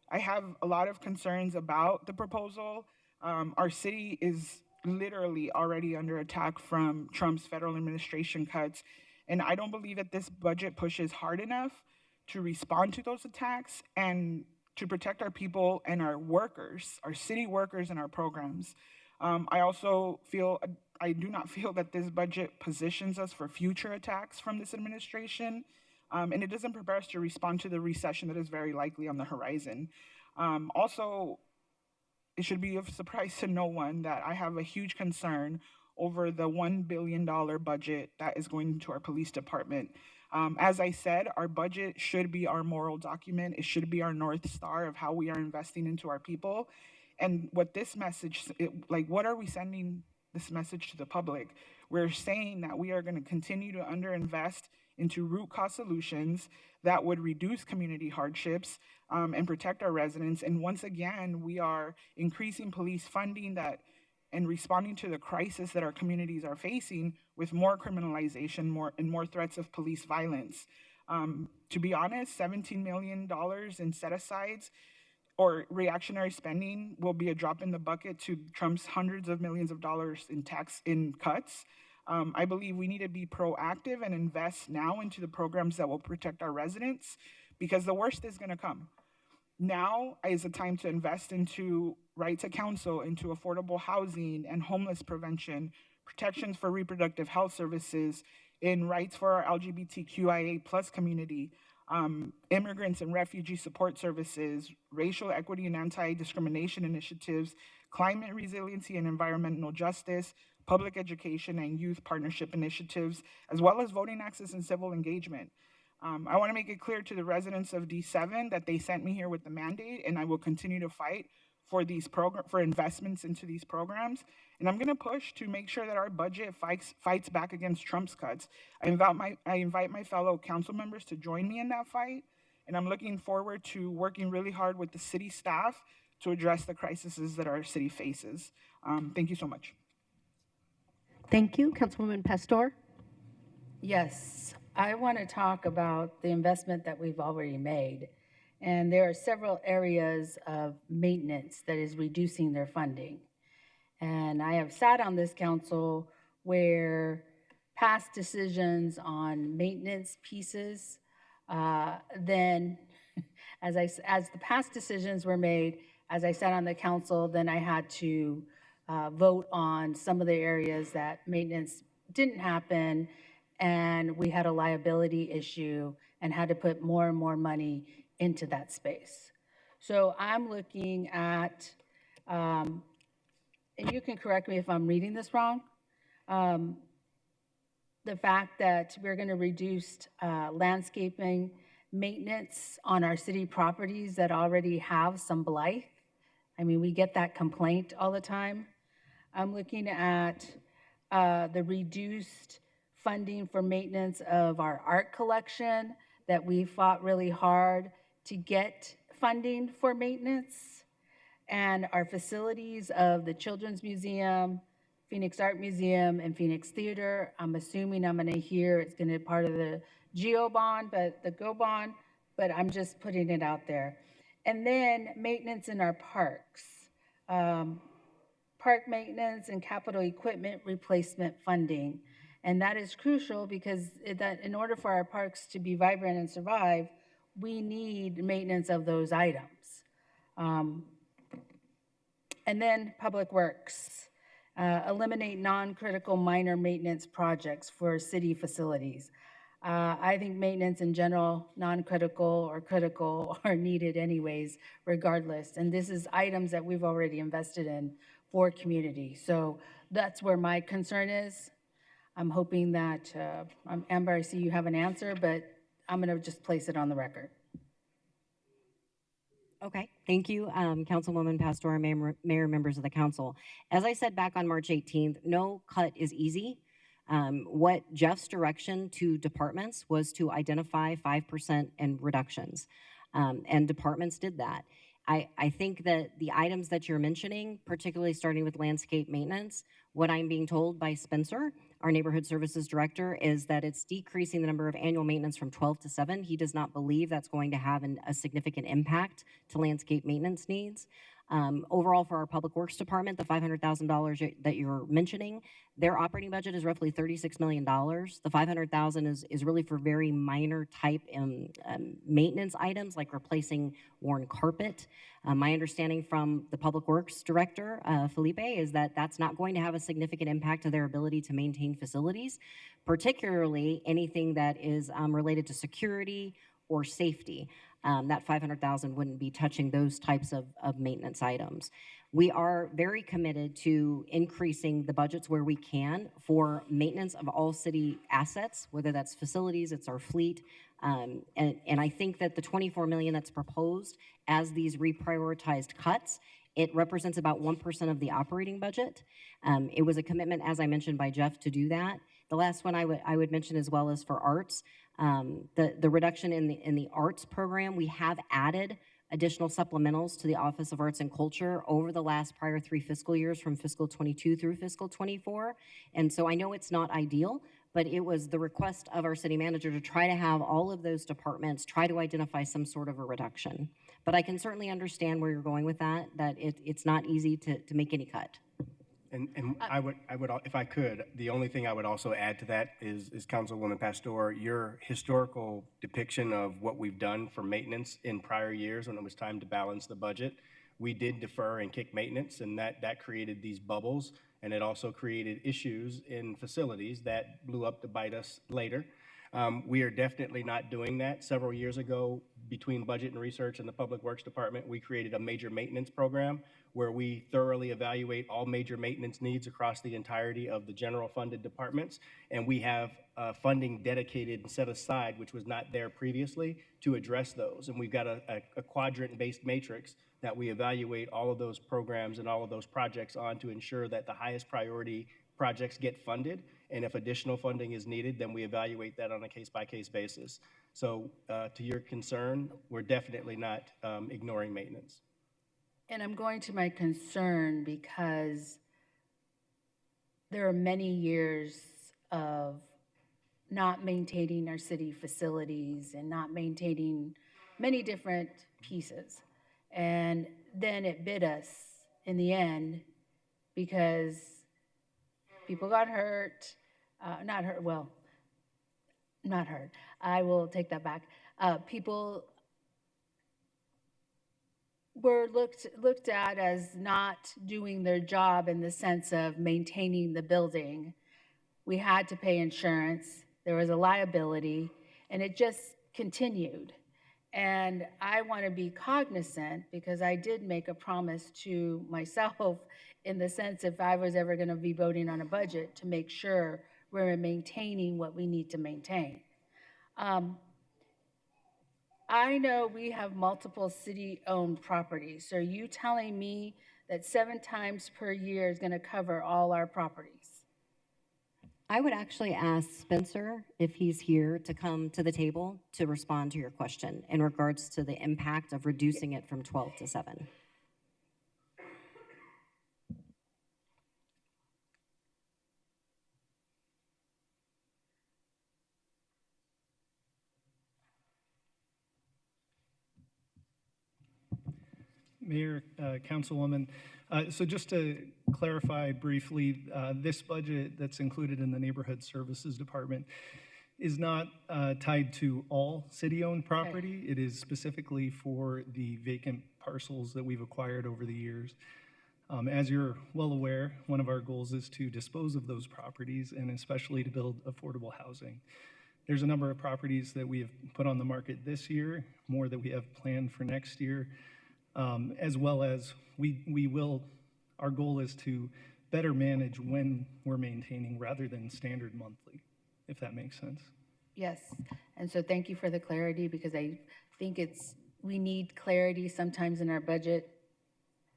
have a lot of concerns about the proposal. Our city is literally already under attack from Trump's federal administration cuts, and I don't believe that this budget pushes hard enough to respond to those attacks and to protect our people and our workers, our city workers and our programs. I do not feel that this budget positions us for future attacks from this administration, and it doesn't prepare us to respond to the recession that is very likely on the horizon. Also, it should be a surprise to no one that I have a huge concern over the $1 billion budget that is going into our police department. As I said, our budget should be our moral document. It should be our North Star of how we are investing into our people. And what this message, what are we sending this message to the public? We're saying that we are going to continue to underinvest into root cause solutions that would reduce community hardships and protect our residents. And once again, we are increasing police funding and responding to the crisis that our communities are facing with more criminalization, more threats of police violence. To be honest, $17 million in set-asides or reactionary spending will be a drop in the bucket to Trump's hundreds of millions of dollars in cuts. I believe we need to be proactive and invest now into the programs that will protect our residents, because the worst is going to come. Now is the time to invest into right to counsel, into affordable housing and homeless prevention, protections for reproductive health services, in rights for our LGBTQIA plus community, immigrants and refugee support services, racial equity and anti-discrimination initiatives, climate resiliency and environmental justice, public education and youth partnership initiatives, as well as voting access and civil engagement. I want to make it clear to the residents of D7 that they sent me here with the mandate, and I will continue to fight for these for investments into these programs. And I'm going to push to make sure that our budget fights back against Trump's cuts. I invite my fellow council members to join me in that fight. And I'm looking forward to working really hard with the city staff to address the crises that our city faces. Thank you so much. Thank you. Councilwoman Pastor? Yes, I want to talk about the investment that we've already made. And there are several areas of maintenance that is reducing their funding. And I have sat on this council where past decisions on maintenance pieces, then as the past decisions were made, as I sat on the council, then I had to vote on some of the areas that maintenance didn't happen, and we had a liability issue and had to put more and more money into that space. So I'm looking at, and you can correct me if I'm reading this wrong, the fact that we're going to reduce landscaping maintenance on our city properties that already have some blight. I mean, we get that complaint all the time. I'm looking at the reduced funding for maintenance of our art collection that we fought really hard to get funding for maintenance, and our facilities of the Children's Museum, Phoenix Art Museum, and Phoenix Theater. I'm assuming I'm gonna hear it's gonna be part of the GO bond, but the GO bond, but I'm just putting it out there. And then maintenance in our parks. Park maintenance and capital equipment replacement funding. And that is crucial because that in order for our parks to be vibrant and survive, we need maintenance of those items. And then public works. Eliminate non-critical minor maintenance projects for city facilities. I think maintenance in general, non-critical or critical, are needed anyways, regardless. And this is items that we've already invested in for community. So that's where my concern is. I'm hoping that, Amber, I see you have an answer, but I'm gonna just place it on the record. Okay, thank you, Councilwoman Pastor, Mayor, members of the council. As I said back on March 18th, no cut is easy. What Jeff's direction to departments was to identify 5% in reductions, and departments did that. I think that the items that you're mentioning, particularly starting with landscape maintenance, what I'm being told by Spencer, our neighborhood services director, is that it's decreasing the number of annual maintenance from 12 to 7. He does not believe that's going to have a significant impact to landscape maintenance needs. Overall, for our public works department, the $500,000 that you're mentioning, their operating budget is roughly $36 million. The $500,000 is really for very minor type maintenance items like replacing worn carpet. My understanding from the public works director, Felipe, is that that's not going to have a significant impact to their ability to maintain facilities, particularly anything that is related to security or safety. That $500,000 wouldn't be touching those types of maintenance items. We are very committed to increasing the budgets where we can for maintenance of all city assets, whether that's facilities, it's our fleet. And I think that the $24 million that's proposed as these reprioritized cuts, it represents about 1% of the operating budget. It was a commitment, as I mentioned, by Jeff to do that. The last one I would mention as well is for arts. The reduction in the arts program, we have added additional supplementals to the Office of Arts and Culture over the last prior 3 fiscal years, from fiscal 22 through fiscal 24. And so I know it's not ideal, but it was the request of our city manager to try to have all of those departments try to identify some sort of a reduction. But I can certainly understand where you're going with that it's not easy to make any cut. And I would, if I could, the only thing I would also add to that is Councilwoman Pastor, your historical depiction of what we've done for maintenance in prior years when it was time to balance the budget. We did defer and kick maintenance, and that created these bubbles, and it also created issues in facilities that blew up to bite us later. We are definitely not doing that. Several years ago, between budget and research and the Public Works Department, we created a major maintenance program where we thoroughly evaluate all major maintenance needs across the entirety of the general funded departments. And we have funding dedicated and set aside, which was not there previously, to address those. And we've got a quadrant-based matrix that we evaluate all of those programs and all of those projects on to ensure that the highest priority projects get funded. And if additional funding is needed, then we evaluate that on a case-by-case basis. So to your concern, we're definitely not ignoring maintenance. And I'm going to my concern because there are many years of not maintaining our city facilities and not maintaining many different pieces. And then it bit us in the end because people got hurt, not hurt, well, not hurt. I will take that back. People were looked at as not doing their job in the sense of maintaining the building. We had to pay insurance, there was a liability, and it just continued. And I want to be cognizant because I did make a promise to myself in the sense if I was ever going to be voting on a budget to make sure we're maintaining what we need to maintain. I know we have multiple city-owned properties. So are you telling me that 7 times per year is going to cover all our properties? I would actually ask Spencer if he's here to come to the table to respond to your question in regards to the impact of reducing it from 12 to 7. Mayor, Councilwoman, so just to clarify briefly, this budget that's included in the Neighborhood Services Department is not tied to all city-owned property. It is specifically for the vacant parcels that we've acquired over the years. As you're well aware, one of our goals is to dispose of those properties and especially to build affordable housing. There's a number of properties that we have put on the market this year, more that we have planned for next year. As well as our goal is to better manage when we're maintaining rather than standard monthly, if that makes sense. Yes, and so thank you for the clarity because I think we need clarity sometimes in our budget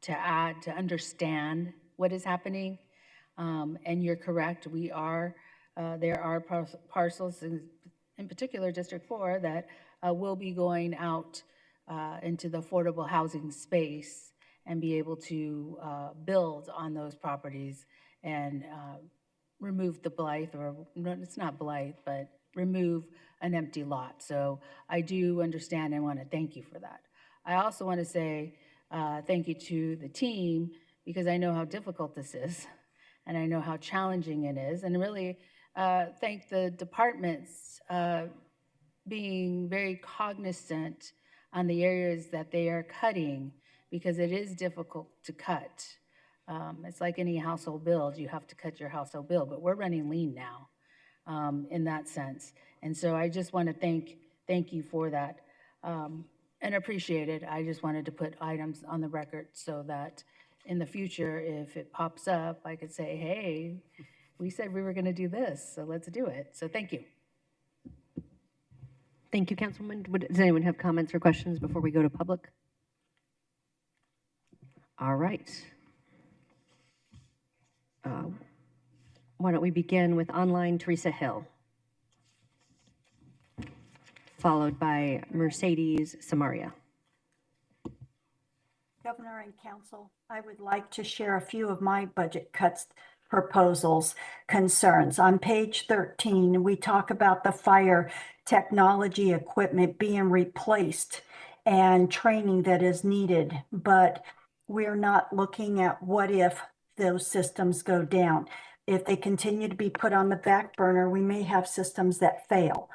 to understand what is happening. And you're correct, there are parcels, in particular District 4, that will be going out into the affordable housing space and be able to build on those properties and remove the blight, or it's not blight, but remove an empty lot. So I do understand and want to thank you for that. I also want to say thank you to the team because I know how difficult this is and I know how challenging it is, and really thank the departments being very cognizant on the areas that they are cutting because it is difficult to cut. It's like any household bill, you have to cut your household bill, but we're running lean now in that sense. And so I just want to thank you for that and appreciate it. I just wanted to put items on the record so that in the future, if it pops up, I could say, hey, we said we were going to do this, so let's do it. So thank you. Thank you, Councilwoman. Does anyone have comments or questions before we go to public? All right. Why don't we begin with online Teresa Hill, followed by Mercedes Samaria. Governor and Council, I would like to share a few of my budget cuts proposals concerns. On page 13, we talk about the fire technology equipment being replaced and training that is needed, but we're not looking at what if those systems go down. If they continue to be put on the back burner, we may have systems that fail.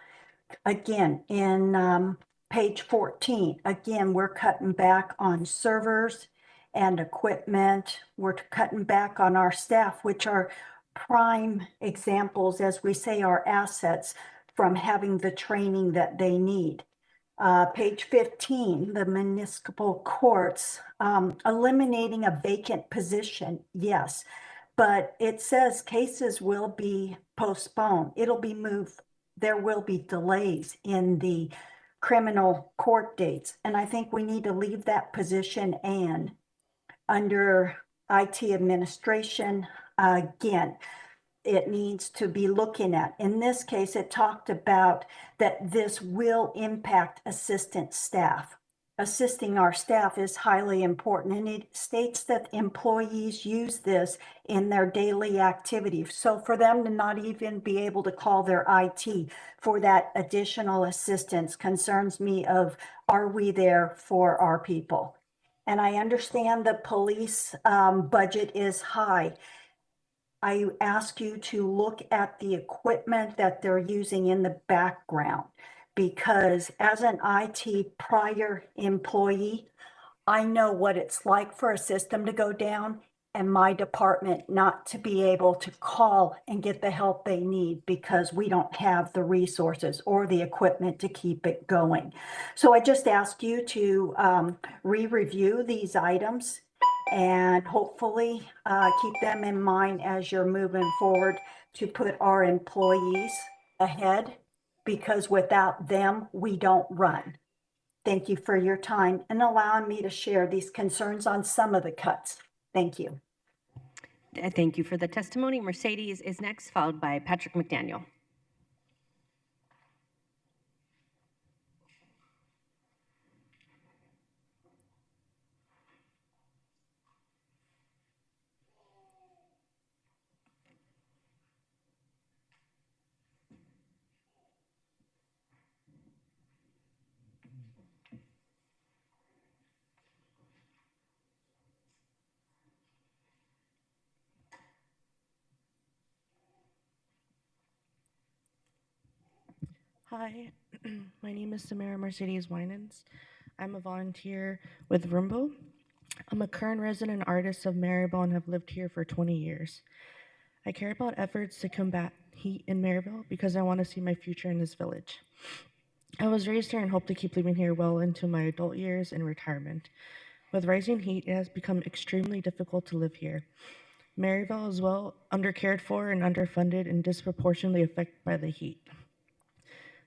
Again, in page 14, again, we're cutting back on servers and equipment. We're cutting back on our staff, which are prime examples, as we say, our assets from having the training that they need. Page 15, the municipal courts, eliminating a vacant position, yes. But it says cases will be postponed. It'll be moved. There will be delays in the criminal court dates. And I think we need to leave that position and under IT administration, again, it needs to be looking at. In this case, it talked about that this will impact assistant staff. Assisting our staff is highly important, and it states that employees use this in their daily activities. So for them to not even be able to call their IT for that additional assistance concerns me of, are we there for our people? And I understand the police budget is high. I ask you to look at the equipment that they're using in the background, because as an IT prior employee, I know what it's like for a system to go down and my department not to be able to call and get the help they need because we don't have the resources or the equipment to keep it going. So I just ask you to re-review these items and hopefully keep them in mind as you're moving forward to put our employees ahead, because without them, we don't run. Thank you for your time and allowing me to share these concerns on some of the cuts. Thank you. Thank you for the testimony. Mercedes is next, followed by Patrick McDaniel. Hi, my name is Samara Mercedes Winans. I'm a volunteer with Rumbo. I'm a current resident artist of Maryville and have lived here for 20 years. I care about efforts to combat heat in Maryville because I want to see my future in this village. I was raised here and hope to keep living here well into my adult years and retirement. With rising heat, it has become extremely difficult to live here. Maryville is well undercared for and underfunded and disproportionately affected by the heat.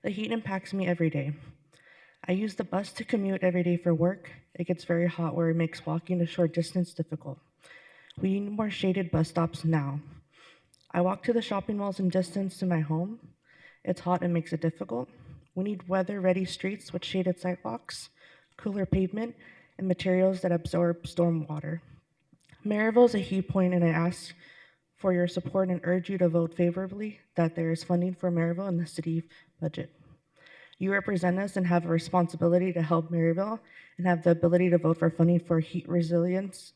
The heat impacts me every day. I use the bus to commute every day for work. It gets very hot where it makes walking a short distance difficult. We need more shaded bus stops now. I walk to the shopping malls in distance to my home. It's hot and makes it difficult. We need weather-ready streets with shaded sidewalks, cooler pavement, and materials that absorb storm water. Maryville is a heat point, and I ask for your support and urge you to vote favorably that there is funding for Maryville in the city budget. You represent us and have a responsibility to help Maryville and have the ability to vote for funding for heat resilience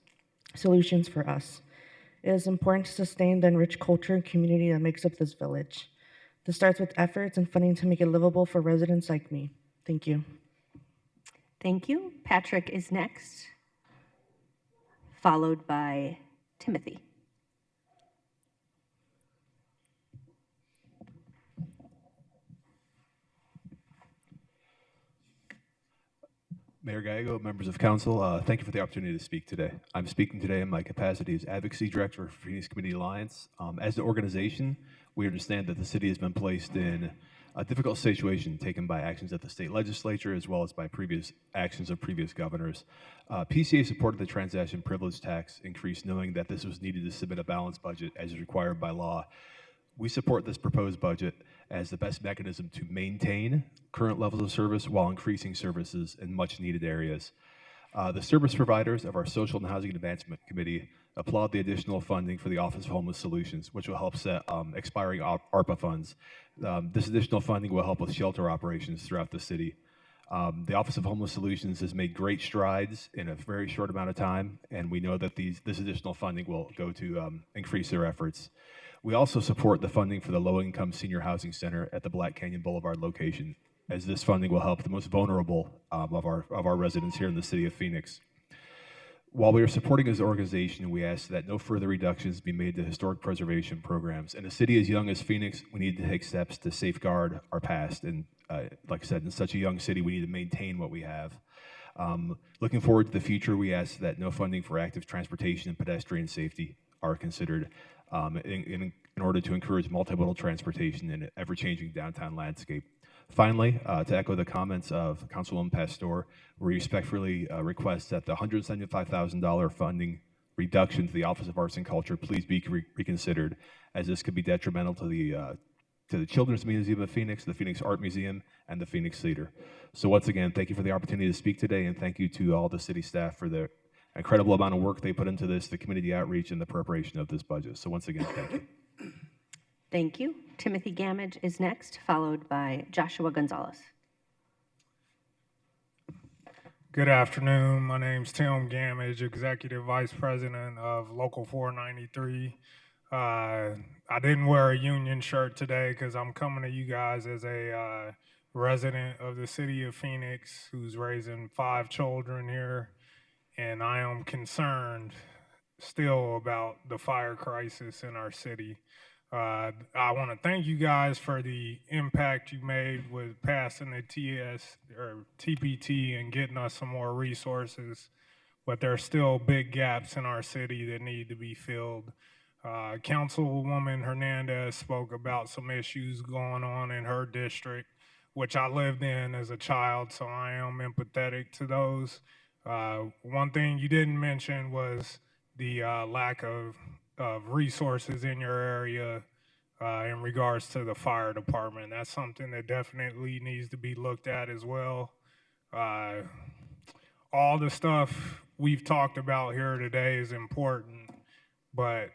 solutions for us. It is important to sustain the enriched culture and community that makes up this village. This starts with efforts and funding to make it livable for residents like me. Thank you. Thank you. Patrick is next, followed by Timothy. Mayor Gallego, members of council, thank you for the opportunity to speak today. I'm speaking today in my capacity as Advocacy Director for Phoenix Community Alliance. As an organization, we understand that the city has been placed in a difficult situation taken by actions at the state legislature as well as by previous actions of previous governors. PCA supported the transaction privilege tax increase, knowing that this was needed to submit a balanced budget as is required by law. We support this proposed budget as the best mechanism to maintain current levels of service while increasing services in much needed areas. The service providers of our Social and Housing Advancement Committee applaud the additional funding for the Office of Homeless Solutions, which will help set expiring ARPA funds. This additional funding will help with shelter operations throughout the city. The Office of Homeless Solutions has made great strides in a very short amount of time, and we know that this additional funding will go to increase their efforts. We also support the funding for the Low-Income Senior Housing Center at the Black Canyon Boulevard location, as this funding will help the most vulnerable of our residents here in the city of Phoenix. While we are supporting this organization, we ask that no further reductions be made to historic preservation programs. In a city as young as Phoenix, we need to take steps to safeguard our past. And like I said, in such a young city, we need to maintain what we have. Looking forward to the future, we ask that no funding for active transportation and pedestrian safety are considered in order to encourage multimodal transportation in an ever-changing downtown landscape. Finally, to echo the comments of Councilwoman Pastor, we respectfully request that the $175,000 funding reduction to the Office of Arts and Culture please be reconsidered, as this could be detrimental to the Children's Museum of Phoenix, the Phoenix Art Museum, and the Phoenix Theater. So once again, thank you for the opportunity to speak today, and thank you to all the city staff for the incredible amount of work they put into this, the community outreach, and the preparation of this budget. So once again, thank you. Thank you. Timothy Gamage is next, followed by Joshua Gonzalez. Good afternoon. My name's Tim Gamage, Executive Vice President of Local 493. I didn't wear a union shirt today because I'm coming to you guys as a resident of the city of Phoenix who's raising 5 children here, and I am concerned still about the fire crisis in our city. I want to thank you guys for the impact you made with passing the TPT and getting us some more resources, but there are still big gaps in our city that need to be filled. Councilwoman Hernandez spoke about some issues going on in her district, which I lived in as a child, so I am empathetic to those. One thing you didn't mention was the lack of resources in your area in regards to the fire department. That's something that definitely needs to be looked at as well. All the stuff we've talked about here today is important, but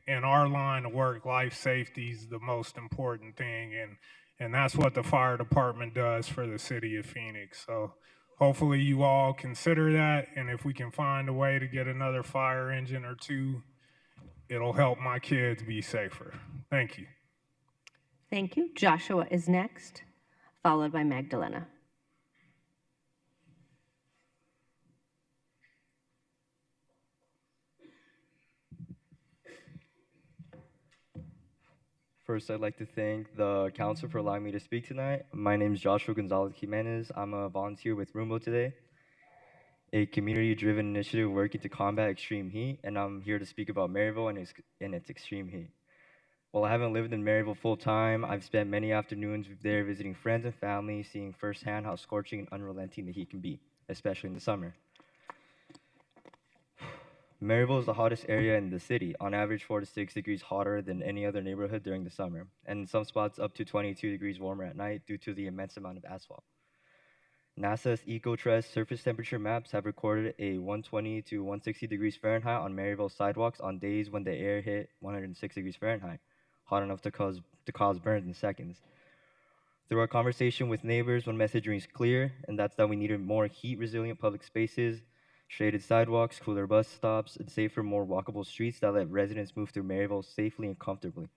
in our line of work, life safety is the most important thing, and that's what the fire department does for the city of Phoenix. So hopefully you all consider that, and if we can find a way to get another fire engine or 2, it'll help my kids be safer. Thank you. Thank you. Joshua is next, followed by Magdalena. First, I'd like to thank the council for allowing me to speak tonight. My name is Joshua Gonzalez Jimenez. I'm a volunteer with Rumbo today, a community-driven initiative working to combat extreme heat, and I'm here to speak about Maryville and its extreme heat. While I haven't lived in Maryville full-time, I've spent many afternoons there visiting friends and family, seeing firsthand how scorching and unrelenting the heat can be, especially in the summer. Maryville is the hottest area in the city, on average 4 to 6 degrees hotter than any other neighborhood during the summer, and in some spots up to 22 degrees warmer at night due to the immense amount of asphalt. NASA's EcoTrust surface temperature maps have recorded a 120 to 160 degrees Fahrenheit on Maryville sidewalks on days when the air hit 106 degrees Fahrenheit, hot enough to cause burns in seconds. Through our conversation with neighbors, one message rings clear, and that's that we needed more heat-resilient public spaces, shaded sidewalks, cooler bus stops, and safer, more walkable streets that let residents move through Maryville safely and comfortably.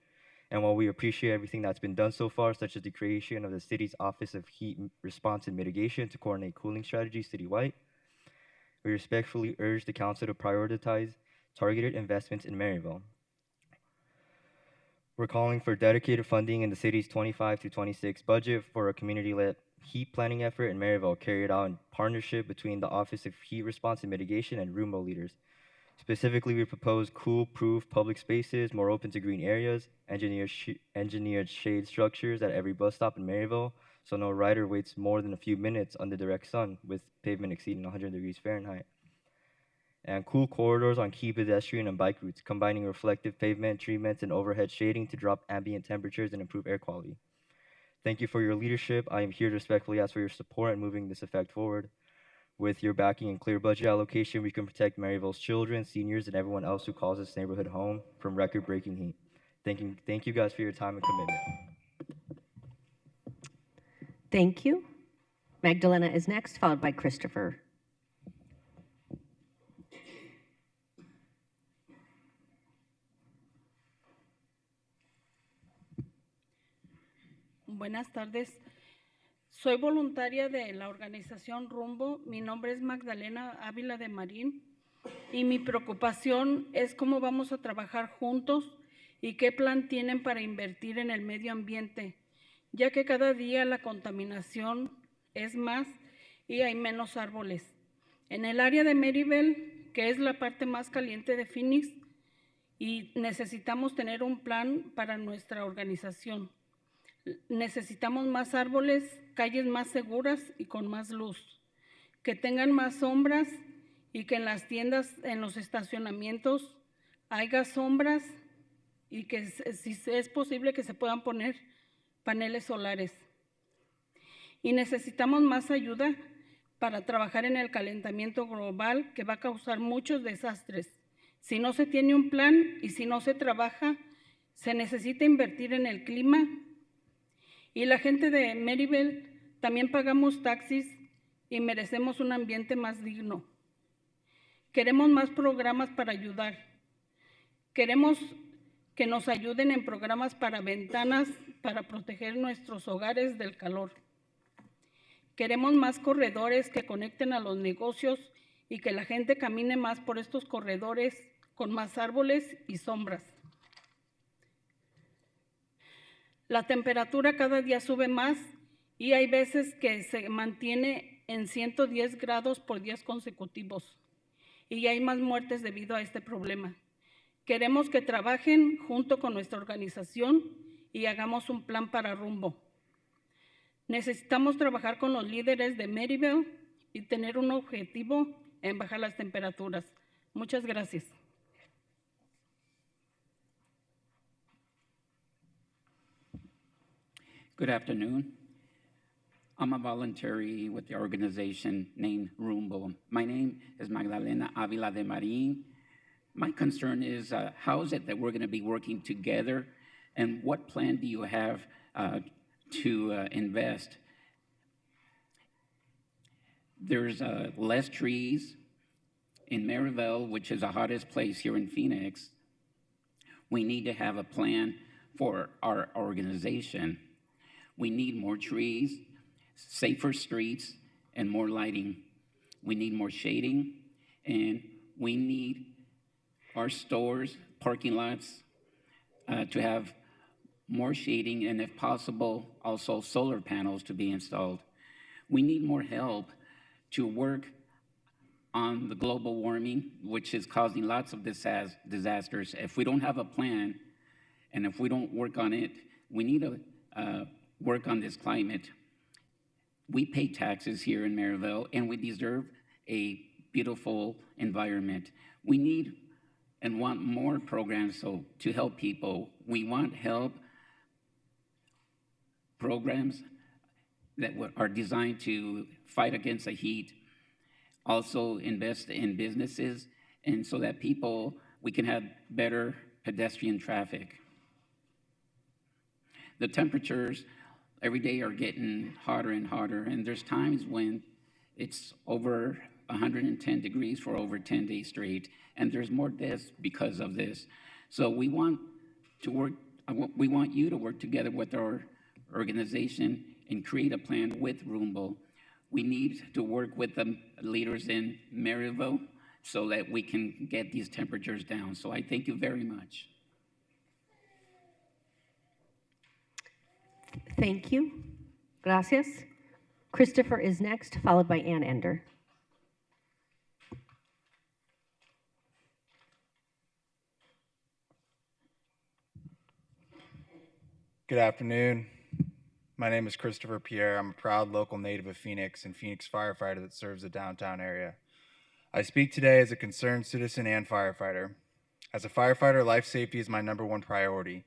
And while we appreciate everything that's been done so far, such as the creation of the city's Office of Heat Response and Mitigation to coordinate cooling strategies citywide, we respectfully urge the council to prioritize targeted investments in Maryville. We're calling for dedicated funding in the city's 25 to 26 budget for a community-led heat planning effort in Maryville carried out in partnership between the Office of Heat Response and Mitigation and Rumbo leaders. Specifically, we propose cool-proof public spaces, more open to green areas, engineered shade structures at every bus stop in Maryville, so no rider waits more than a few minutes under direct sun with pavement exceeding 100 degrees Fahrenheit. And cool corridors on key pedestrian and bike routes, combining reflective pavement treatments and overhead shading to drop ambient temperatures and improve air quality. Thank you for your leadership. I am here to respectfully ask for your support in moving this effect forward. With your backing and clear budget allocation, we can protect Maryville's children, seniors, and everyone else who calls this neighborhood home from record-breaking heat. Thank you guys for your time and commitment. Thank you. Magdalena is next, followed by Christopher. Buenas tardes. Soy voluntaria de la organización Rumbo. Mi nombre es Magdalena Ávila de Marín. y mi preocupación es cómo vamos a trabajar juntos y qué plan tienen para invertir en el medio ambiente, ya que cada día la contaminación es más y hay menos árboles. En el área de Maryville, que es la parte más caliente de Phoenix, y necesitamos tener un plan para nuestra organización. Necesitamos más árboles, calles más seguras y con más luz, que tengan más sombras y que en las tiendas, en los estacionamientos, haya sombras y que si es posible que se puedan poner paneles solares. Y necesitamos más ayuda para trabajar en el calentamiento global que va a causar muchos desastres. Si no se tiene un plan y si no se trabaja, se necesita invertir en el clima. Y la gente de Maryville también pagamos taxis y merecemos un ambiente más digno. Queremos más programas para ayudar. Queremos que nos ayuden en programas para ventanas para proteger nuestros hogares del calor. Queremos más corredores que conecten a los negocios y que la gente camine más por estos corredores con más árboles y sombras. La temperatura cada día sube más y hay veces que se mantiene en 110 grados por días consecutivos y hay más muertes debido a este problema. Queremos que trabajen junto con nuestra organización y hagamos un plan para Rumbo. Necesitamos trabajar con los líderes de Maryville y tener un objetivo en bajar las temperaturas. Muchas gracias. Good afternoon. I'm a voluntary with the organization named Rumbo. My name is Magdalena Avila de Marin. My concern is how is it that we're going to be working together, and what plan do you have to invest? There's less trees in Maryville, which is the hottest place here in Phoenix. We need to have a plan for our organization. We need more trees, safer streets, and more lighting. We need more shading, and we need our stores, parking lots, to have more shading, and if possible, also solar panels to be installed. We need more help to work on the global warming, which is causing lots of disasters. If we don't have a plan, and if we don't work on it, we need to work on this climate. We pay taxes here in Maryville, and we deserve a beautiful environment. We need and want more programs to help people. We want help programs that are designed to fight against the heat, also invest in businesses, and so that we can have better pedestrian traffic. The temperatures every day are getting hotter and hotter, and there's times when it's over 110 degrees for over 10 days straight, and there's more deaths because of this. So we want you to work together with our organization and create a plan with Rumbo. We need to work with the leaders in Maryville so that we can get these temperatures down. So I thank you very much. Thank you. Gracias. Christopher is next, followed by Ann Ender. Good afternoon. My name is Christopher Pierre. I'm a proud local native of Phoenix and Phoenix firefighter that serves the downtown area. I speak today as a concerned citizen and firefighter. As a firefighter, life safety is my #1 priority.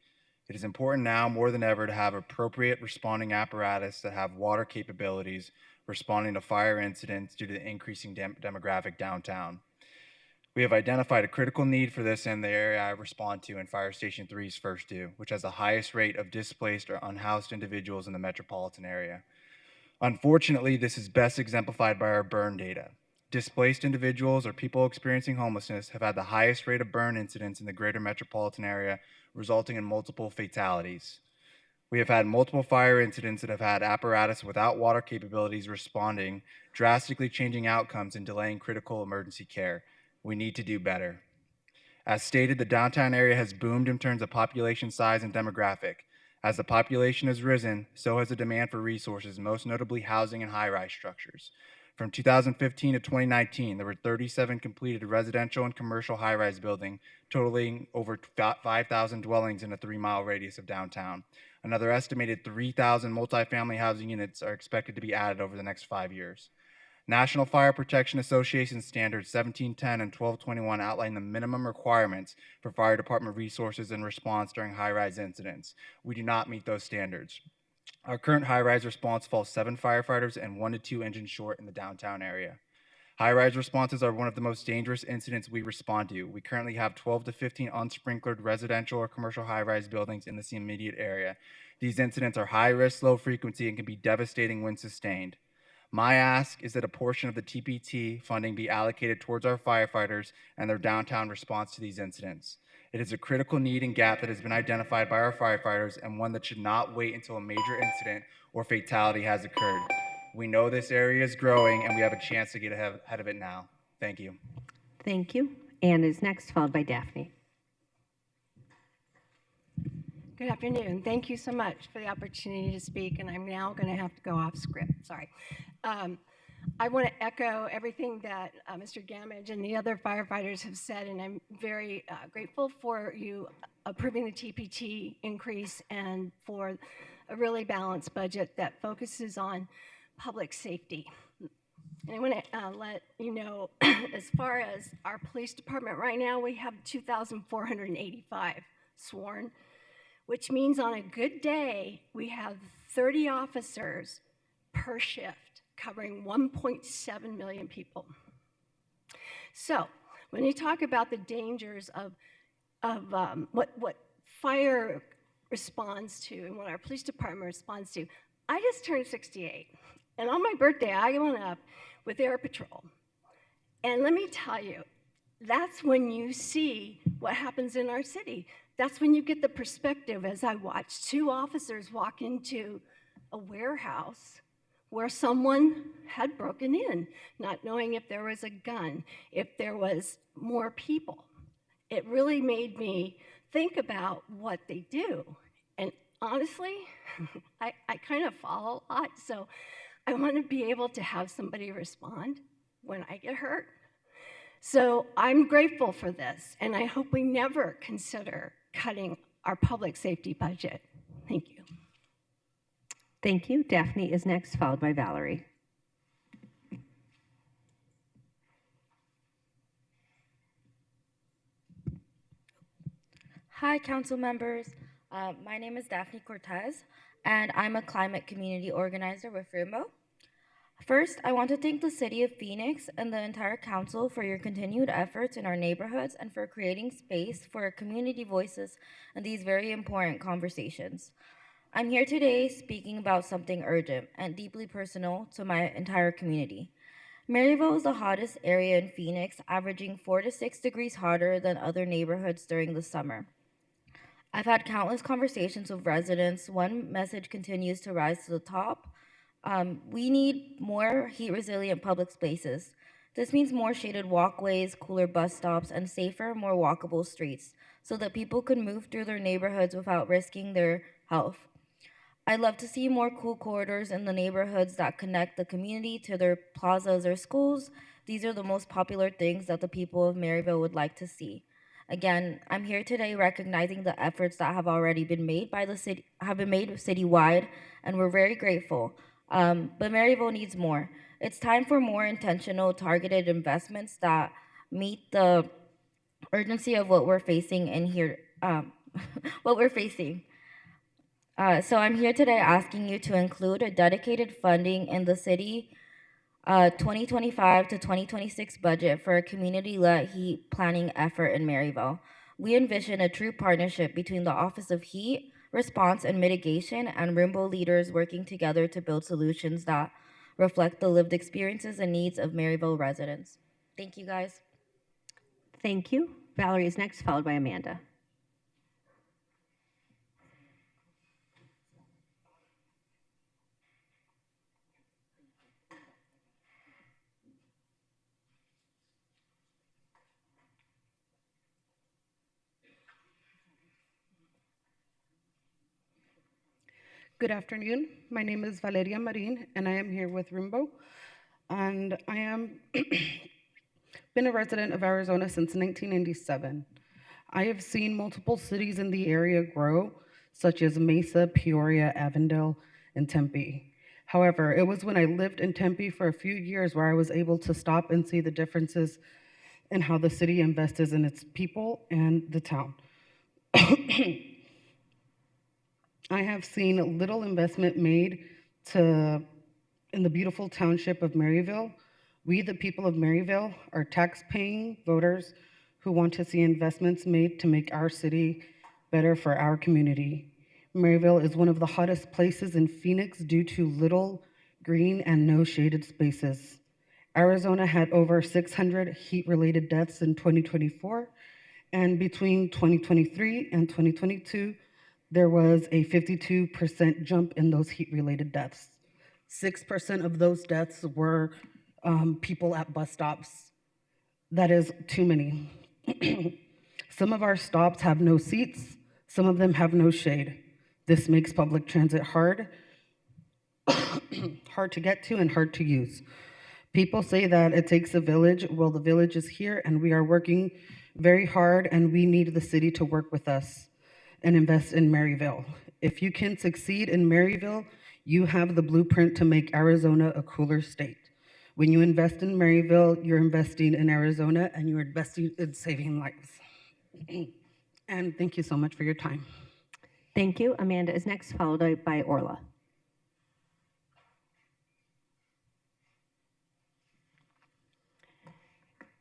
It is important now more than ever to have appropriate responding apparatus that have water capabilities responding to fire incidents due to the increasing demographic downtown. We have identified a critical need for this in the area I respond to in Fire Station 3's First Due, which has the highest rate of displaced or unhoused individuals in the metropolitan area. Unfortunately, this is best exemplified by our burn data. Displaced individuals or people experiencing homelessness have had the highest rate of burn incidents in the greater metropolitan area, resulting in multiple fatalities. We have had multiple fire incidents that have had apparatus without water capabilities responding, drastically changing outcomes and delaying critical emergency care. We need to do better. As stated, the downtown area has boomed in terms of population size and demographic. As the population has risen, so has the demand for resources, most notably housing and high-rise structures. From 2015 to 2019, there were 37 completed residential and commercial high-rise buildings, totaling over 5,000 dwellings in a 3-mile radius of downtown. Another estimated 3,000 multifamily housing units are expected to be added over the next 5 years. National Fire Protection Association standards 1710 and 1221 outline the minimum requirements for fire department resources and response during high-rise incidents. We do not meet those standards. Our current high-rise response falls 7 firefighters and 1 to 2 engines short in the downtown area. High-rise responses are one of the most dangerous incidents we respond to. We currently have 12 to 15 unsprinklered residential or commercial high-rise buildings in this immediate area. These incidents are high risk, low frequency, and can be devastating when sustained. My ask is that a portion of the TPT funding be allocated towards our firefighters and their downtown response to these incidents. It is a critical need and gap that has been identified by our firefighters and one that should not wait until a major incident or fatality has occurred. We know this area is growing and we have a chance to get ahead of it now. Thank you. Thank you. Ann is next, followed by Daphne. Good afternoon. Thank you so much for the opportunity to speak, and I'm now going to have to go off script. Sorry. I want to echo everything that Mr. Gamage and the other firefighters have said, and I'm very grateful for you approving the TPT increase and for a really balanced budget that focuses on public safety. And I want to let you know, as far as our police department right now, we have 2,485 sworn, which means on a good day, we have 30 officers per shift, covering 1.7 million people. So when you talk about the dangers of what fire responds to and what our police department responds to, I just turned 68. And on my birthday, I went up with Air Patrol. And let me tell you, that's when you see what happens in our city. That's when you get the perspective as I watched 2 officers walk into a warehouse where someone had broken in, not knowing if there was a gun, if there was more people. It really made me think about what they do. And honestly, I kind of follow a lot, so I want to be able to have somebody respond when I get hurt. So I'm grateful for this, and I hope we never consider cutting our public safety budget. Thank you. Thank you. Daphne is next, followed by Valerie. Hi, council members. My name is Daphne Cortez, and I'm a climate community organizer with Rainbow. First, I want to thank the City of Phoenix and the entire council for your continued efforts in our neighborhoods and for creating space for community voices in these very important conversations. I'm here today speaking about something urgent and deeply personal to my entire community. Maryville is the hottest area in Phoenix, averaging 4 to 6 degrees hotter than other neighborhoods during the summer. I've had countless conversations with residents. One message continues to rise to the top. We need more heat-resilient public spaces. This means more shaded walkways, cooler bus stops, and safer, more walkable streets so that people can move through their neighborhoods without risking their health. I'd love to see more cool corridors in the neighborhoods that connect the community to their plazas or schools. These are the most popular things that the people of Maryville would like to see. Again, I'm here today recognizing the efforts that have already been made by the city, have been made citywide, and we're very grateful. But Maryville needs more. It's time for more intentional, targeted investments that meet the urgency of what we're facing in here, what we're facing. So I'm here today asking you to include a dedicated funding in the city 2025 to 2026 budget for a community-led heat planning effort in Maryville. We envision a true partnership between the Office of Heat Response and Mitigation and Rainbow leaders working together to build solutions that reflect the lived experiences and needs of Maryville residents. Thank you, guys. Thank you. Valerie is next, followed by Amanda. Good afternoon. My name is Valeria Marin, and I am here with Rimbo. And I am been a resident of Arizona since 1997. I have seen multiple cities in the area grow, such as Mesa, Peoria, Avondale, and Tempe. However, it was when I lived in Tempe for a few years where I was able to stop and see the differences in how the city invests in its people and the town. I have seen little investment made in the beautiful township of Maryville. We, the people of Maryville, are tax-paying voters who want to see investments made to make our city better for our community. Maryville is one of the hottest places in Phoenix due to little green and no shaded spaces. Arizona had over 600 heat-related deaths in 2024, and between 2023 and 2022, there was a 52% jump in those heat-related deaths. 6% of those deaths were people at bus stops. That is too many. Some of our stops have no seats, some of them have no shade. This makes public transit hard to get to and hard to use. People say that it takes a village. Well, the village is here and we are working very hard, and we need the city to work with us and invest in Maryville. If you can succeed in Maryville, you have the blueprint to make Arizona a cooler state. When you invest in Maryville, you're investing in Arizona and you're investing in saving lives. And thank you so much for your time. Thank you. Amanda is next, followed by Orla.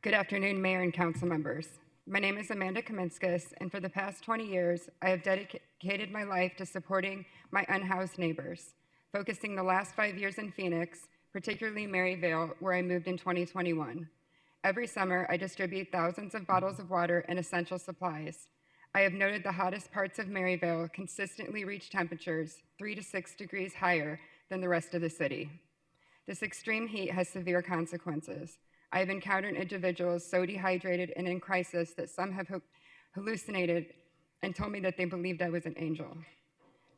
Good afternoon, Mayor and Council members. My name is Amanda Kaminskis, and for the past 20 years, I have dedicated my life to supporting my unhoused neighbors, focusing the last 5 years in Phoenix, particularly Maryville, where I moved in 2021. Every summer, I distribute thousands of bottles of water and essential supplies. I have noted the hottest parts of Maryville consistently reach temperatures 3 to 6 degrees higher than the rest of the city. This extreme heat has severe consequences. I have encountered individuals so dehydrated and in crisis that some have hallucinated and told me that they believed I was an angel.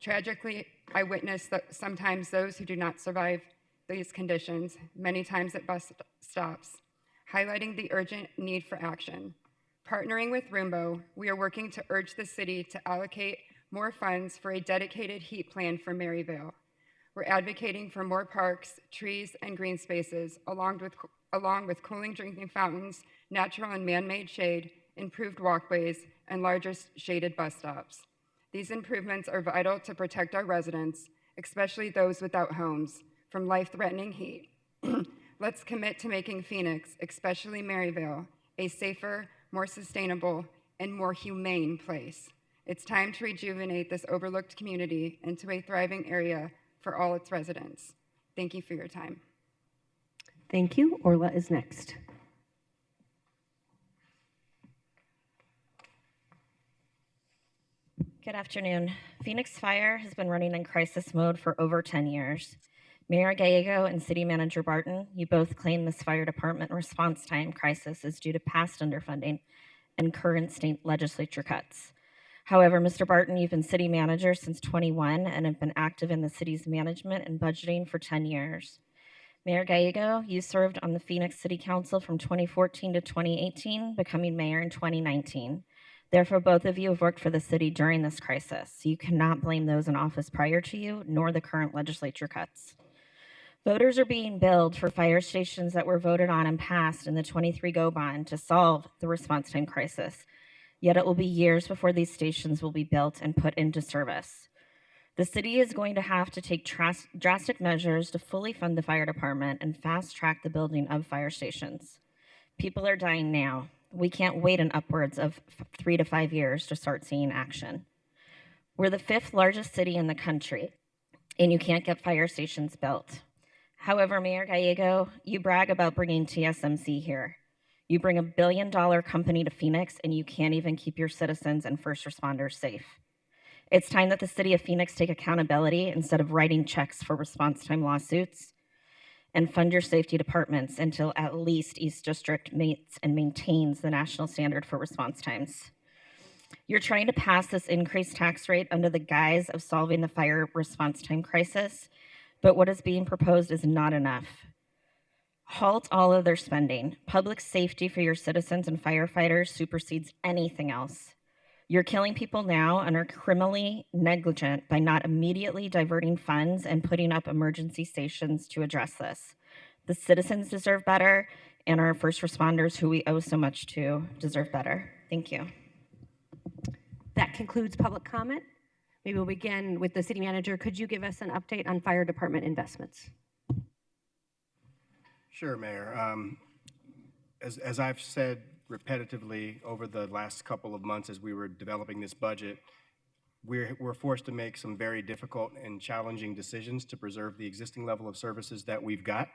Tragically, I witnessed that sometimes those who do not survive these conditions, many times at bus stops, highlighting the urgent need for action. Partnering with Rimbo, we are working to urge the city to allocate more funds for a dedicated heat plan for Maryville. We're advocating for more parks, trees, and green spaces, along with cooling drinking fountains, natural and man-made shade, improved walkways, and larger shaded bus stops. These improvements are vital to protect our residents, especially those without homes, from life-threatening heat. Let's commit to making Phoenix, especially Maryville, a safer, more sustainable, and more humane place. It's time to rejuvenate this overlooked community into a thriving area for all its residents. Thank you for your time. Thank you. Orla is next. Good afternoon. Phoenix Fire has been running in crisis mode for over 10 years. Mayor Gallego and City Manager Barton, you both claim this fire department response time crisis is due to past underfunding and current state legislature cuts. However, Mr. Barton, you've been city manager since 21 and have been active in the city's management and budgeting for 10 years. Mayor Gallego, you served on the Phoenix City Council from 2014 to 2018, becoming mayor in 2019. Therefore, both of you have worked for the city during this crisis. You cannot blame those in office prior to you, nor the current legislature cuts. Voters are being billed for fire stations that were voted on and passed in the 23 GO bond to solve the response time crisis. Yet it will be years before these stations will be built and put into service. The city is going to have to take drastic measures to fully fund the fire department and fast track the building of fire stations. People are dying now. We can't wait in upwards of 3 to 5 years to start seeing action. We're the 5th largest city in the country, and you can't get fire stations built. However, Mayor Gallego, you brag about bringing TSMC here. You bring $1 billion company to Phoenix, and you can't even keep your citizens and first responders safe. It's time that the city of Phoenix take accountability instead of writing checks for response time lawsuits, and fund your safety departments until at least East District meets and maintains the national standard for response times. You're trying to pass this increased tax rate under the guise of solving the fire response time crisis, but what is being proposed is not enough. Halt all of their spending. Public safety for your citizens and firefighters supersedes anything else. You're killing people now and are criminally negligent by not immediately diverting funds and putting up emergency stations to address this. The citizens deserve better, and our first responders, who we owe so much to, deserve better. Thank you. That concludes public comment. Maybe we'll begin with the city manager. Could you give us an update on fire department investments? Sure, Mayor. As I've said repetitively over the last couple of months as we were developing this budget, we're forced to make some very difficult and challenging decisions to preserve the existing level of services that we've got.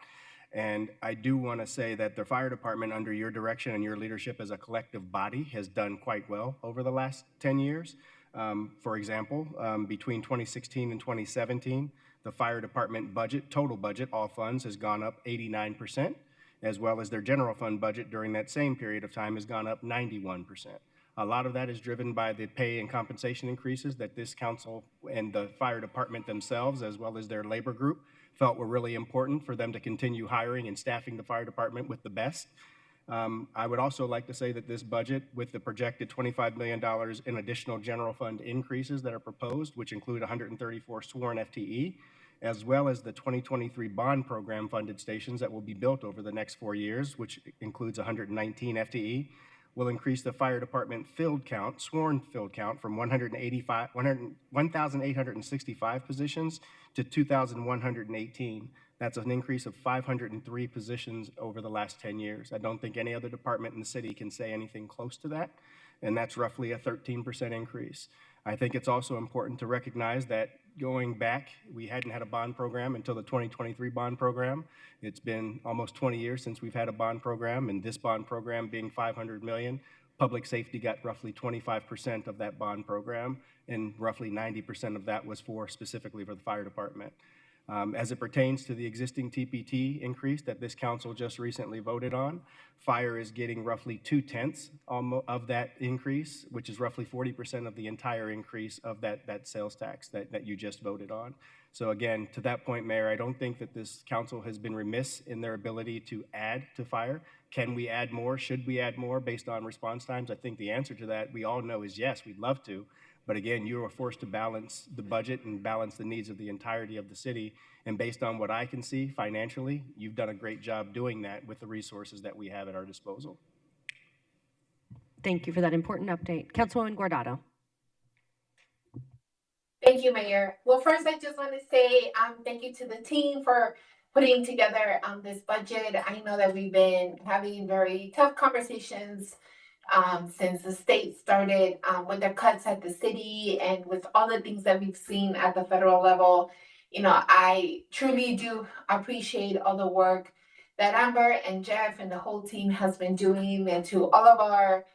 And I do want to say that the fire department, under your direction and your leadership as a collective body, has done quite well over the last 10 years. For example, between 2016 and 2017, the fire department budget, total budget, all funds, has gone up 89%, as well as their general fund budget during that same period of time has gone up 91%. A lot of that is driven by the pay and compensation increases that this council and the fire department themselves, as well as their labor group, felt were really important for them to continue hiring and staffing the fire department with the best. I would also like to say that this budget, with the projected $25 million in additional general fund increases that are proposed, which include 134 sworn FTE, as well as the 2023 bond program funded stations that will be built over the next 4 years, which includes 119 FTE, will increase the fire department field count, sworn field count, from 1,865 positions to 2,118. That's an increase of 503 positions over the last 10 years. I don't think any other department in the city can say anything close to that, and that's roughly a 13% increase. I think it's also important to recognize that going back, we hadn't had a bond program until the 2023 bond program. It's been almost 20 years since we've had a bond program, and this bond program being $500 million, public safety got roughly 25% of that bond program, and roughly 90% of that was specifically for the fire department. As it pertains to the existing TPT increase that this council just recently voted on, fire is getting roughly 2/10 of that increase, which is roughly 40% of the entire increase of that sales tax that you just voted on. So again, to that point, Mayor, I don't think that this council has been remiss in their ability to add to fire. Can we add more? Should we add more based on response times? I think the answer to that, we all know, is yes, we'd love to. But again, you are forced to balance the budget and balance the needs of the entirety of the city. And based on what I can see financially, you've done a great job doing that with the resources that we have at our disposal. Thank you for that important update. Councilwoman Guardado. Thank you, Mayor. Well, first, I just want to say thank you to the team for putting together this budget. I know that we've been having very tough conversations since the state started with the cuts at the city and with all the things that we've seen at the federal level. You know, I truly do appreciate all the work that Amber and Jeff and the whole team has been doing, and to all of our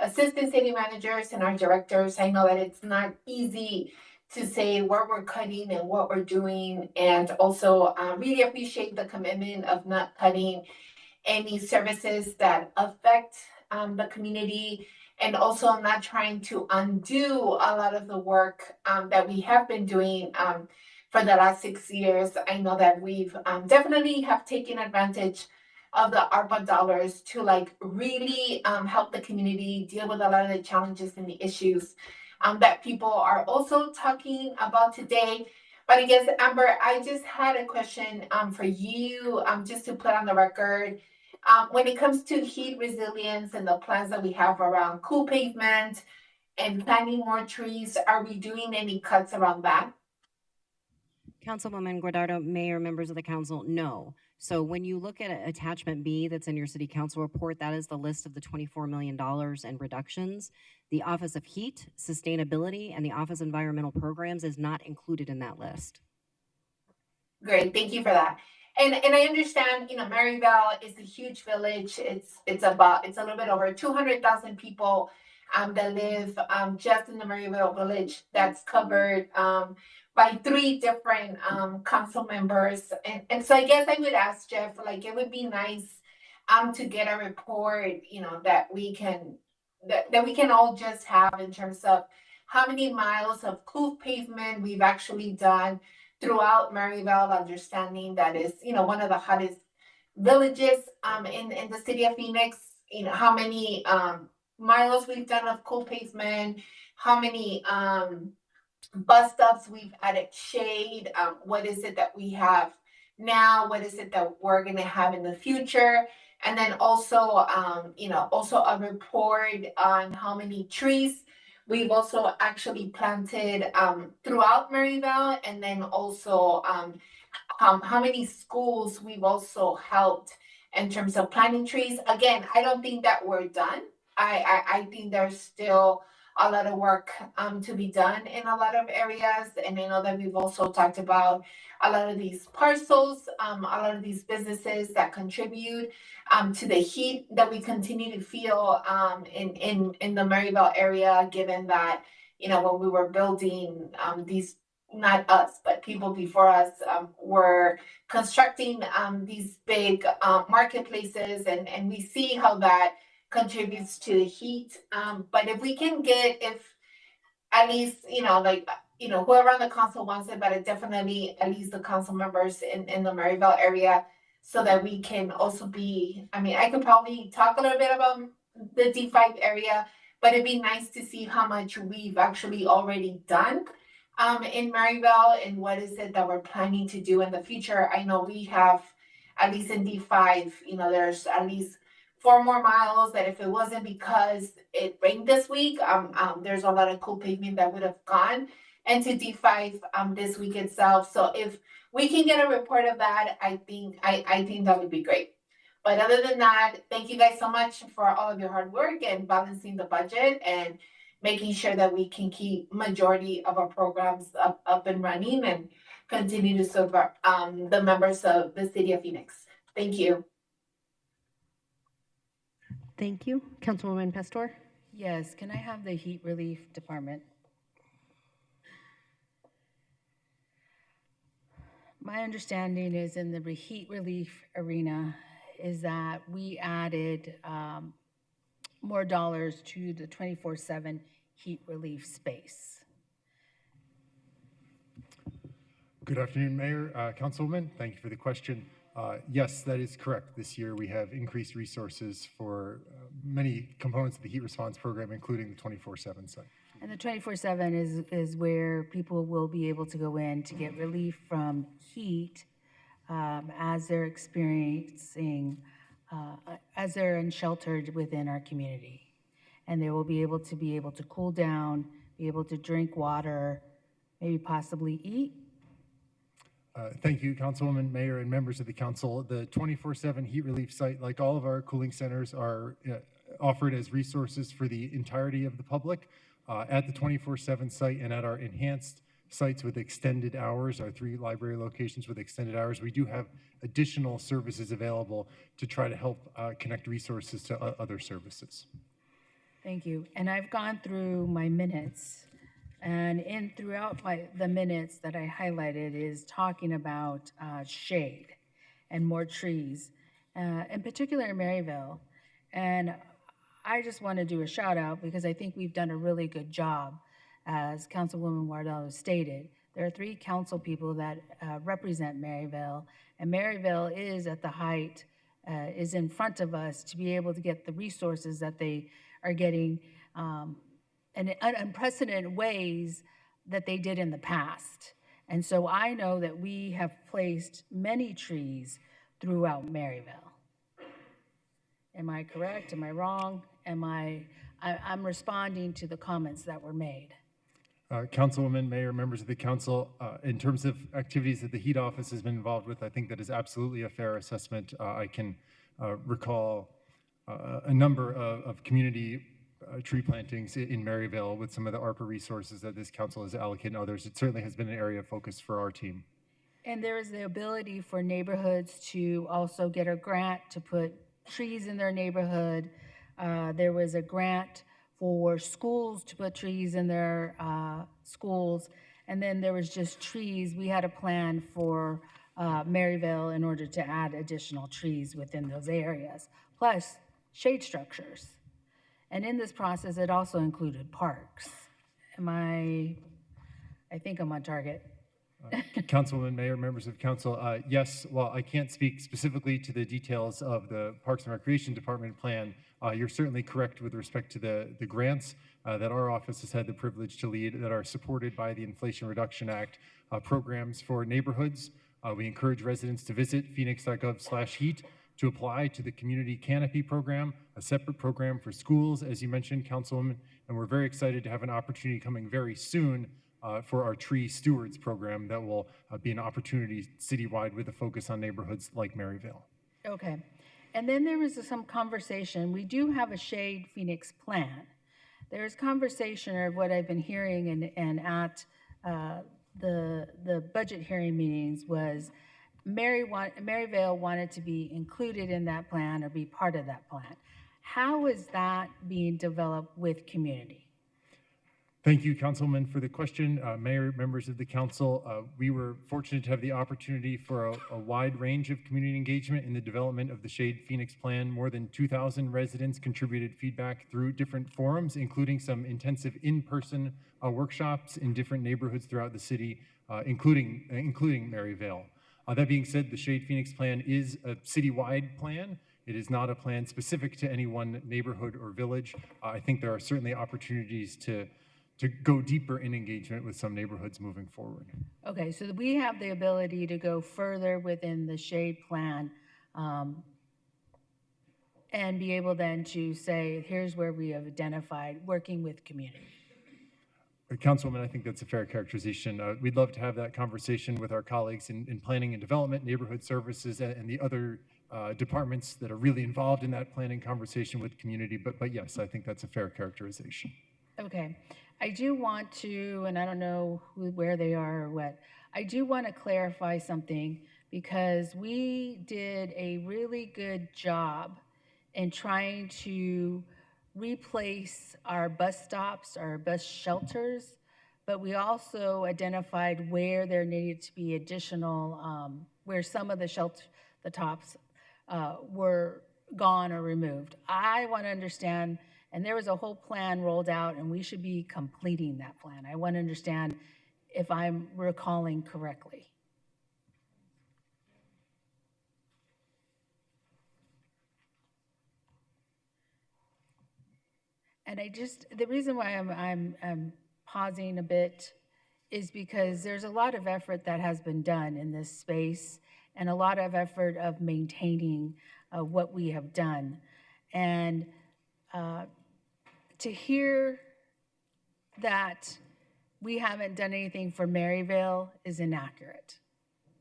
assistant city managers and our directors. I know that it's not easy to say where we're cutting and what we're doing, and also really appreciate the commitment of not cutting any services that affect the community, and also not trying to undo a lot of the work that we have been doing for the last 6 years. I know that we've definitely have taken advantage of the ARPA dollars to really help the community deal with a lot of the challenges and the issues that people are also talking about today. But I guess, Amber, I just had a question for you, just to put on the record. When it comes to heat resilience and the plans that we have around cool pavement and planting more trees, are we doing any cuts around that? Councilwoman Guardado, Mayor, members of the council, no. So when you look at attachment B that's in your city council report, that is the list of the $24 million in reductions. The Office of Heat, Sustainability, and the Office of Environmental Programs is not included in that list. Great, thank you for that. And I understand, you know, Maryville is a huge village. It's a little bit over 200,000 people that live just in the Maryville village. That's covered by 3 different council members. And so I guess I would ask Jeff, it would be nice to get a report, you know, that we can that we can all just have in terms of how many miles of cool pavement we've actually done throughout Maryville, understanding that is, one of the hottest villages in the city of Phoenix, how many miles we've done of cool pavement, how many bus stops we've added shade, what is it that we have now, what is it that we're going to have in the future, and then also also a report on how many trees we've also actually planted throughout Maryville, and then also how many schools we've also helped in terms of planting trees. Again, I don't think that we're done. I think there's still a lot of work to be done in a lot of areas. And I know that we've also talked about a lot of these parcels, a lot of these businesses that contribute to the heat that we continue to feel in the Maryville area, given that, when we were building these, not us, but people before us were constructing these big marketplaces, and we see how that contributes to the heat. But if we can if at least, whoever on the council wants it, but definitely at least the council members in the Maryville area, so that we can also be, I could probably talk a little bit about the D5 area, but it'd be nice to see how much we've actually already done in Maryville, and what is it that we're planning to do in the future. I know we have, at least in D5, there's at least 4 more miles that if it wasn't because it rained this week, there's a lot of cool pavement that would have gone into D5 this week itself. So if we can get a report of that, I think that would be great. But other than that, thank you guys so much for all of your hard work and balancing the budget and making sure that we can keep majority of our programs up and running and continue to serve the members of the city of Phoenix. Thank you. Thank you. Councilwoman Pastor? Yes, can I have the heat relief department? My understanding is in the heat relief arena is that we added more dollars to the 24/7 heat relief space. Good afternoon, Mayor, Councilwoman. Thank you for the question. Yes, that is correct. This year we have increased resources for many components of the heat response program, including the 24/7 site. And the 24/7 is where people will be able to go in to get relief from heat as they're experiencing, as they're unsheltered within our community. And they will be able to cool down, be able to drink water, maybe possibly eat. Thank you, Councilwoman, Mayor, and members of the council. The 24/7 heat relief site, like all of our cooling centers, are offered as resources for the entirety of the public. At the 24/7 site and at our enhanced sites with extended hours, our 3 library locations with extended hours, we do have additional services available to try to help connect resources to other services. Thank you. And I've gone through my minutes, and throughout the minutes that I highlighted is talking about shade and more trees, in particular in Maryville. And I just want to do a shout out because I think we've done a really good job. As Councilwoman Wardell stated, there are 3 council people that represent Maryville, and Maryville is at the height, is in front of us to be able to get the resources that they are getting in unprecedented ways that they did in the past. And so I know that we have placed many trees throughout Maryville. Am I correct? Am I wrong? I'm responding to the comments that were made. Councilwoman, Mayor, members of the council, in terms of activities that the heat office has been involved with, I think that is absolutely a fair assessment. I can recall a number of community tree plantings in Maryville with some of the ARPA resources that this council has allocated and others. It certainly has been an area of focus for our team. And there is the ability for neighborhoods to also get a grant to put trees in their neighborhood. There was a grant for schools to put trees in their schools. And then there was just trees. We had a plan for Maryville in order to add additional trees within those areas, plus shade structures. And in this process, it also included parks. I think I'm on target. Councilwoman, Mayor, members of council, yes, while I can't speak specifically to the details of the Parks and Recreation Department plan, you're certainly correct with respect to the grants that our office has had the privilege to lead that are supported by the Inflation Reduction Act programs for neighborhoods. We encourage residents to visit phoenix.gov/heat to apply to the Community Canopy Program, a separate program for schools, as you mentioned, Councilwoman, and we're very excited to have an opportunity coming very soon for our Tree Stewards program that will be an opportunity citywide with a focus on neighborhoods like Maryvale. Okay. And then there was some conversation. We do have a Shade Phoenix plan. There's conversation of what I've been hearing and at the budget hearing meetings was Maryvale wanted to be included in that plan or be part of that plan. How is that being developed with community? Thank you, Councilman, for the question. Mayor, members of the council, we were fortunate to have the opportunity for a wide range of community engagement in the development of the Shade Phoenix plan. More than 2,000 residents contributed feedback through different forums, including some intensive in-person workshops in different neighborhoods throughout the city, including Maryvale. That being said, the Shade Phoenix plan is a citywide plan. It is not a plan specific to any one neighborhood or village. I think there are certainly opportunities to go deeper in engagement with some neighborhoods moving forward. Okay, so we have the ability to go further within the Shade plan and be able then to say, here's where we have identified working with community. Councilwoman, I think that's a fair characterization. We'd love to have that conversation with our colleagues in planning and development, neighborhood services, and the other departments that are really involved in that planning conversation with community. But yes, I think that's a fair characterization. Okay. I do want to, and I don't know where they are or what, I do want to clarify something because we did a really good job in trying to replace our bus stops, our bus shelters, but we also identified where there needed to be additional, where some of the tops were gone or removed. I want to understand. And there was a whole plan rolled out, and we should be completing that plan. I want to understand if I'm recalling correctly. And the reason why I'm pausing a bit is because there's a lot of effort that has been done in this space and a lot of effort of maintaining what we have done. And to hear that we haven't done anything for Maryvale is inaccurate.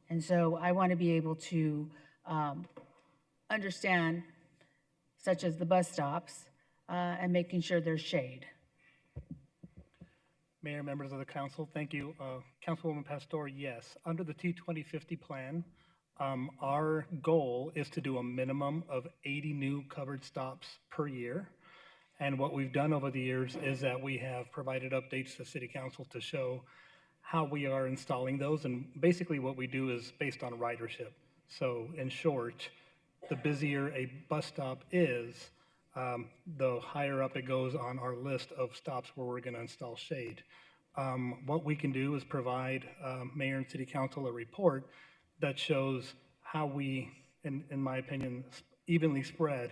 And so I want to be able to understand, such as the bus stops, and making sure there's shade. Mayor, members of the council, thank you. Councilwoman Pastor, yes. Under the T2050 plan, our goal is to do a minimum of 80 new covered stops per year. And what we've done over the years is that we have provided updates to City Council to show how we are installing those. And basically what we do is based on ridership. So in short, the busier a bus stop is, the higher up it goes on our list of stops where we're going to install shade. What we can do is provide Mayor and City Council a report that shows how we, in my opinion, evenly spread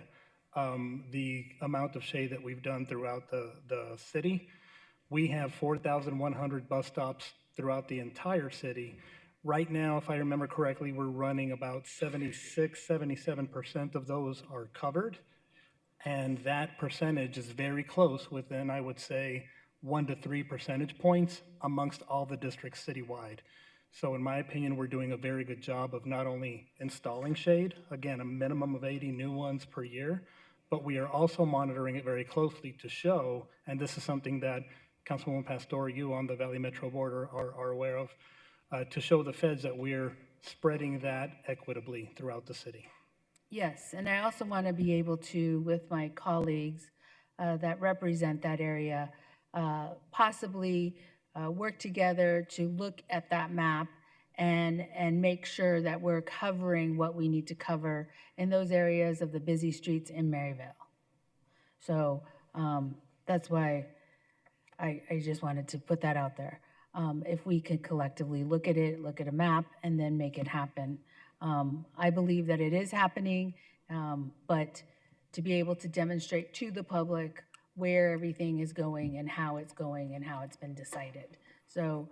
the amount of shade that we've done throughout the city. We have 4,100 bus stops throughout the entire city. Right now, if I remember correctly, we're running about 76, 77% of those are covered. And that percentage is very close within, I would say, 1 to 3 percentage points amongst all the districts citywide. So in my opinion, we're doing a very good job of not only installing shade, again, a minimum of 80 new ones per year, but we are also monitoring it very closely to show, and this is something that Councilwoman Pastor, you on the Valley Metro Board are aware of, to show the feds that we're spreading that equitably throughout the city. Yes, and I also want to be able to, with my colleagues that represent that area, possibly work together to look at that map and make sure that we're covering what we need to cover in those areas of the busy streets in Maryvale. So That's why I just wanted to put that out there. If we could collectively look at it, look at a map, and then make it happen. I believe that it is happening, but to be able to demonstrate to the public where everything is going and how it's going and how it's been decided. So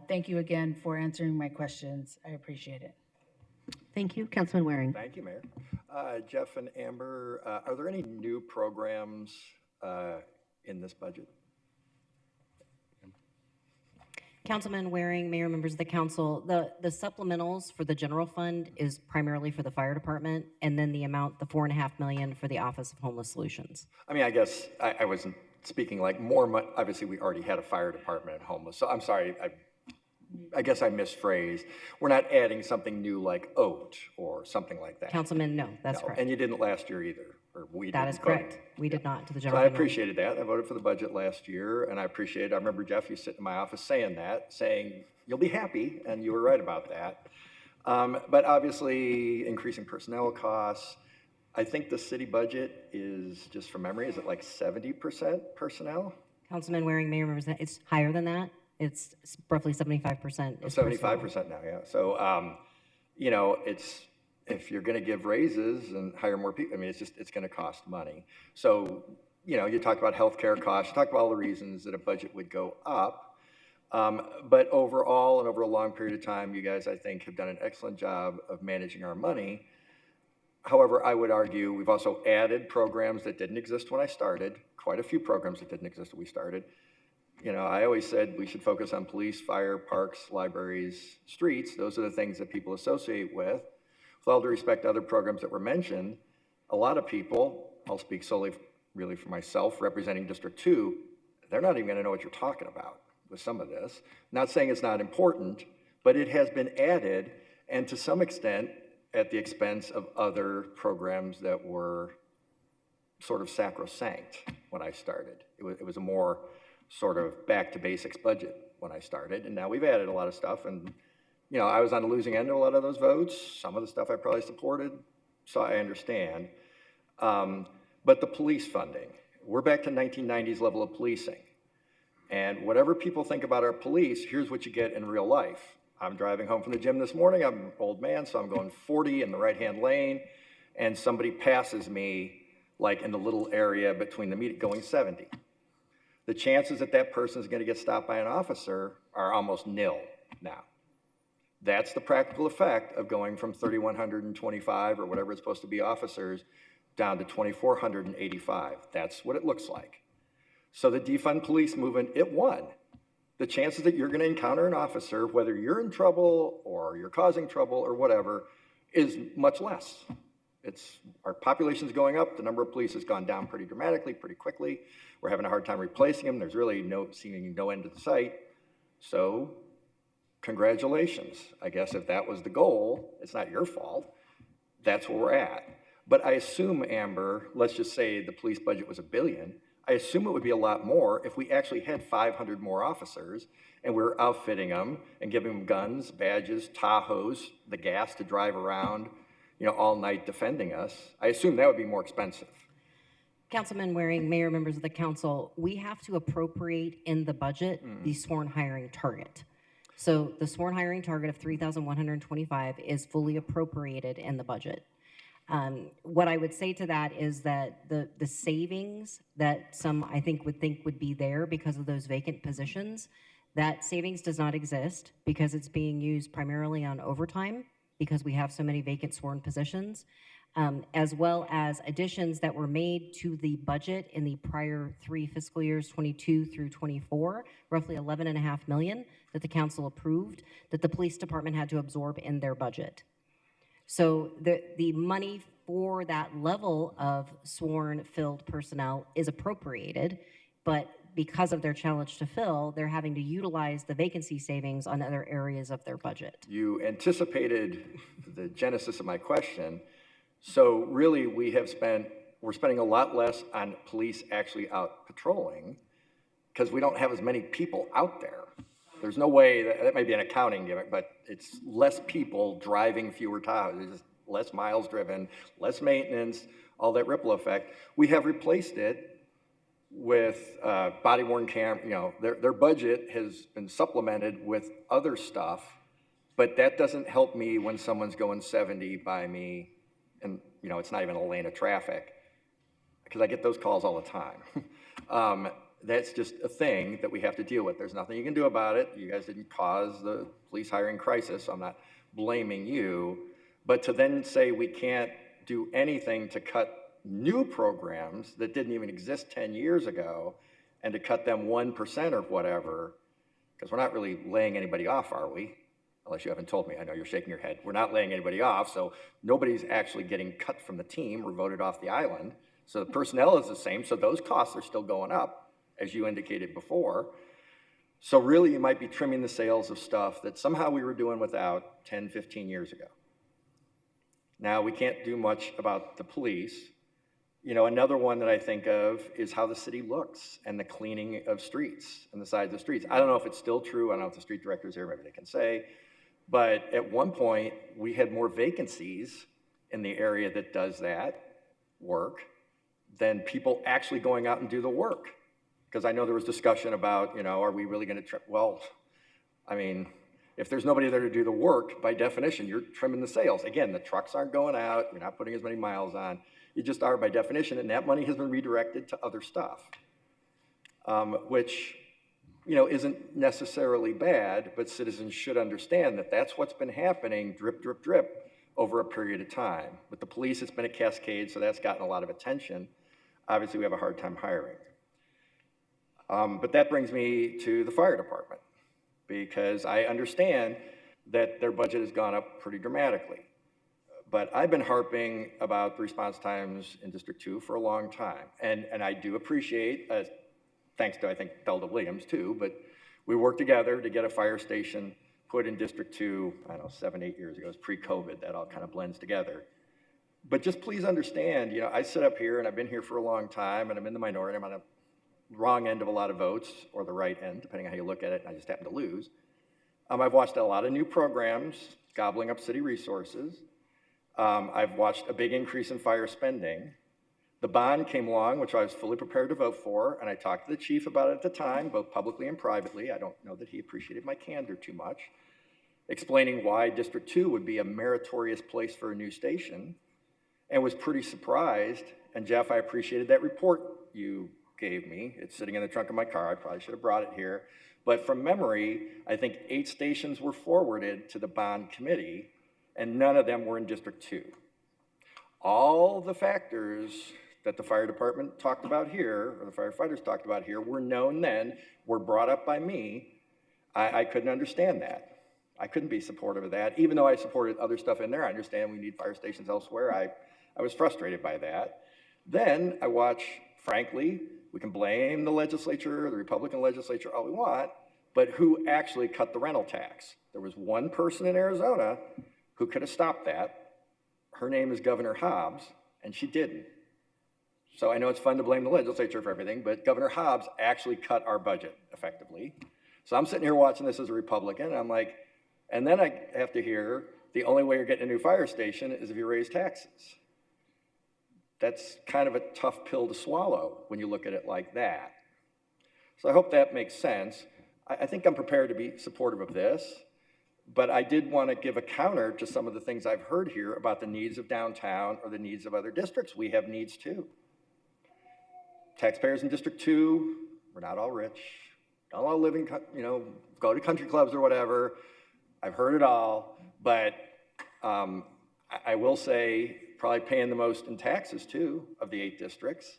thank you again for answering my questions. I appreciate it. Thank you, Councilman Waring. Thank you, Mayor. Jeff and Amber, are there any new programs in this budget? Councilman Waring, Mayor, members of the council, the supplementals for the general fund is primarily for the fire department, and then the amount, the $4.5 million for the Office of Homeless Solutions. I mean, I guess I wasn't speaking like more money. Obviously, we already had a fire department and homeless, so I'm sorry. I guess I misphrased. We're not adding something new like OAT or something like that. Councilman, no, that's correct. And you didn't last year either, or we didn't. That is correct. We did not to the So general I fund. appreciated that. I voted for the budget last year, and I appreciate it. I remember Jeff, you sitting in my office saying you'll be happy, and you were right about that. But obviously, increasing personnel costs. I think the city budget is, just from memory, is it like 70% personnel? Councilman Waring, Mayor, members, it's higher than that. It's roughly 75%. 75% now, yeah. So, you know, if you're going to give raises and hire more people, I mean, it's going to cost money. So, you know, you talk about healthcare costs, you talk about all the reasons that a budget would go up. But overall, and over a long period of time, you guys, I think, have done an excellent job of managing our money. However, I would argue we've also added programs that didn't exist when I started, quite a few programs that didn't exist when we started. You know, I always said we should focus on police, fire, parks, libraries, streets. Those are the things that people associate with. With all due respect to other programs that were mentioned, a lot of people, I'll speak solely really for myself, representing District 2, they're not even going to know what you're talking about with some of this. Not saying it's not important, but it has been added, and to some extent, at the expense of other programs that were sort of sacrosanct when I started. It was a more sort of back to basics budget when I started, and now we've added a lot of stuff, and you know, I was on the losing end of a lot of those votes. Some of the stuff I probably supported, so I understand. But the police funding, we're back to 1990s level of policing. And whatever people think about our police, here's what you get in real life. I'm driving home from the gym this morning, I'm an old man, so I'm going 40 in the right-hand lane, and somebody passes me like in the little area between the meet going 70. The chances that that person is going to get stopped by an officer are almost nil now. That's the practical effect of going from 3,125 or whatever it's supposed to be officers down to 2,485. That's what it looks like. So the defund police movement, it won. The chances that you're going to encounter an officer, whether you're in trouble or you're causing trouble or whatever, is much less. Our population's going up. The number of police has gone down pretty dramatically, pretty quickly. We're having a hard time replacing them. There's really seeming no end to the sight. So congratulations. I guess if that was the goal, it's not your fault. That's where we're at. But I assume, Amber, let's just say the police budget was $1 billion. I assume it would be a lot more if we actually had 500 more officers and we were outfitting them and giving them guns, badges, Tahoes, the gas to drive around, you know, all night defending us. I assume that would be more expensive. Councilman Waring, Mayor, members of the council, we have to appropriate in the budget the sworn hiring target. So the sworn hiring target of 3,125 is fully appropriated in the budget. What I would say to that is that the savings that some I think would be there because of those vacant positions, that savings does not exist because it's being used primarily on overtime because we have so many vacant sworn positions, as well as additions that were made to the budget in the prior 3 fiscal years, 22 through 24, roughly $11.5 million that the council approved that the police department had to absorb in their budget. So the money for that level of sworn filled personnel is appropriated, but because of their challenge to fill, they're having to utilize the vacancy savings on other areas of their budget. You anticipated the genesis of my question. So really we're spending a lot less on police actually out patrolling because we don't have as many people out there. There's no way, that may be an accounting gimmick, but it's less people driving fewer Tahoes. It's just less miles driven, less maintenance, all that ripple effect. We have replaced it with body-worn camera, you know, their budget has been supplemented with other stuff, but that doesn't help me when someone's going 70 by me and, you know, it's not even a lane of traffic, because I get those calls all the time. That's just a thing that we have to deal with. There's nothing you can do about it. You guys didn't cause the police hiring crisis, so I'm not blaming you. But to then say we can't do anything to cut new programs that didn't even exist 10 years ago and to cut them 1% or whatever, because we're not really laying anybody off, are we? Unless you haven't told me. I know you're shaking your head. We're not laying anybody off, so nobody's actually getting cut from the team or voted off the island. So the personnel is the same, so those costs are still going up, as you indicated before. So really, you might be trimming the sails of stuff that somehow we were doing without 10, 15 years ago. Now, we can't do much about the police. You know, another one that I think of is how the city looks and the cleaning of streets and the sides of streets. I don't know if it's still true. I don't know if the street director's here, maybe they can say. But at one point, we had more vacancies in the area that does that work than people actually going out and do the work. Because I know there was discussion about, you know, are we really going to well, I mean, if there's nobody there to do the work, by definition, you're trimming the sails. Again, the trucks aren't going out, you're not putting as many miles on. You just are by definition, and that money has been redirected to other stuff, which, you know, isn't necessarily bad, but citizens should understand that that's what's been happening, drip, drip, drip, over a period of time. With the police, it's been a cascade, so that's gotten a lot of attention. Obviously, we have a hard time hiring. But that brings me to the fire department, because I understand that their budget has gone up pretty dramatically. But I've been harping about the response times in District 2 for a long time. And I do appreciate, thanks to, I think, Belda Williams too, but we worked together to get a fire station put in District 2, I don't know, 7, 8 years ago. It was pre-COVID, that all kind of blends together. But just please understand, you know, I sit up here and I've been here for a long time and I'm in the minority. I'm on a wrong end of a lot of votes, or the right end, depending on how you look at it, and I just happen to lose. I've watched a lot of new programs gobbling up city resources. I've watched a big increase in fire spending. The bond came along, which I was fully prepared to vote for, and I talked to the chief about it at the time, both publicly and privately. I don't know that he appreciated my candor too much, explaining why District 2 would be a meritorious place for a new station, and was pretty surprised. And Jeff, I appreciated that report you gave me. It's sitting in the trunk of my car. I probably should have brought it here. But from memory, I think 8 stations were forwarded to the bond committee, and none of them were in District 2. All the factors that the fire department talked about here, or the firefighters talked about here, were known then, were brought up by me. I couldn't understand that. I couldn't be supportive of that. Even though I supported other stuff in there, I understand we need fire stations elsewhere. I was frustrated by that. Then I watch, frankly, we can blame the legislature, the Republican legislature, all we want, but who actually cut the rental tax? There was one person in Arizona who could have stopped that. Her name is Governor Hobbs, and she didn't. So I know it's fun to blame the legislature for everything, but Governor Hobbs actually cut our budget effectively. So I'm sitting here watching this as a Republican, and I'm like, and then I have to hear the only way you're getting a new fire station is if you raise taxes. That's kind of a tough pill to swallow when you look at it like that. So I hope that makes sense. I think I'm prepared to be supportive of this, but I did want to give a counter to some of the things I've heard here about the needs of downtown or the needs of other districts. We have needs too. Taxpayers in District 2, we're not all rich, don't all live in, you know, go to country clubs or whatever. I've heard it all, but I will say probably paying the most in taxes too of the 8 districts.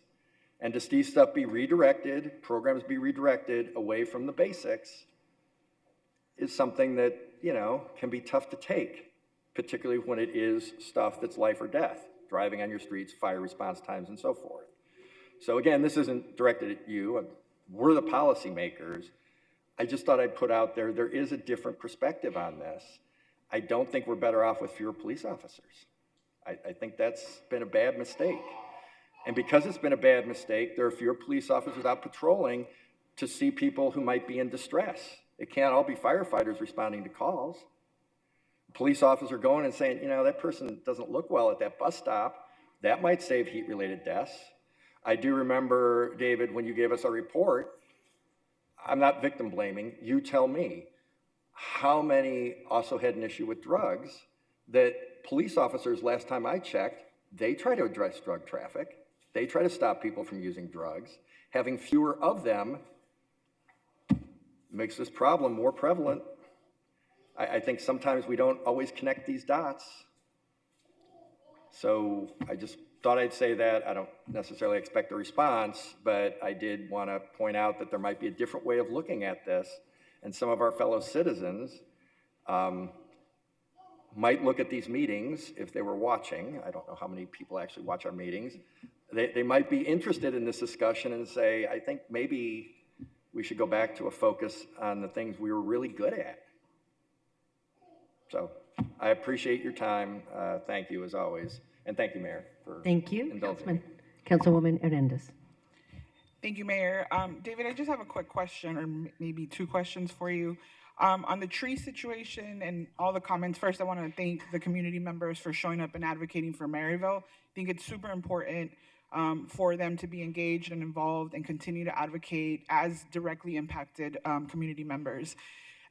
And to see stuff be redirected, programs be redirected away from the basics is something that, you know, can be tough to take, particularly when it is stuff that's life or death, driving on your streets, fire response times, and so forth. So again, this isn't directed at you. We're the policymakers. I just thought I'd put out there is a different perspective on this. I don't think we're better off with fewer police officers. I think that's been a bad mistake. And because it's been a bad mistake, there are fewer police officers out patrolling to see people who might be in distress. It can't all be firefighters responding to calls. Police officer going and saying, you know, that person doesn't look well at that bus stop. That might save heat-related deaths. I do remember, David, when you gave us a report, I'm not victim blaming, you tell me, how many also had an issue with drugs that police officers, last time I checked, they try to address drug traffic. They try to stop people from using drugs. Having fewer of them makes this problem more prevalent. I think sometimes we don't always connect these dots. So I just thought I'd say that. I don't necessarily expect a response, but I did want to point out that there might be a different way of looking at this. And some of our fellow citizens might look at these meetings if they were watching. I don't know how many people actually watch our meetings. They might be interested in this discussion and say, I think maybe we should go back to a focus on the things we were really good at. So I appreciate your time. Thank you as always. And thank you, Mayor, for Thank you, indulging me. Councilwoman Hernandez. Thank you, Mayor. David, I just have a quick question, or maybe two questions for you. On the tree situation and all the comments, first, I want to thank the community members for showing up and advocating for Maryville. I think it's super important for them to be engaged and involved and continue to advocate as directly impacted community members.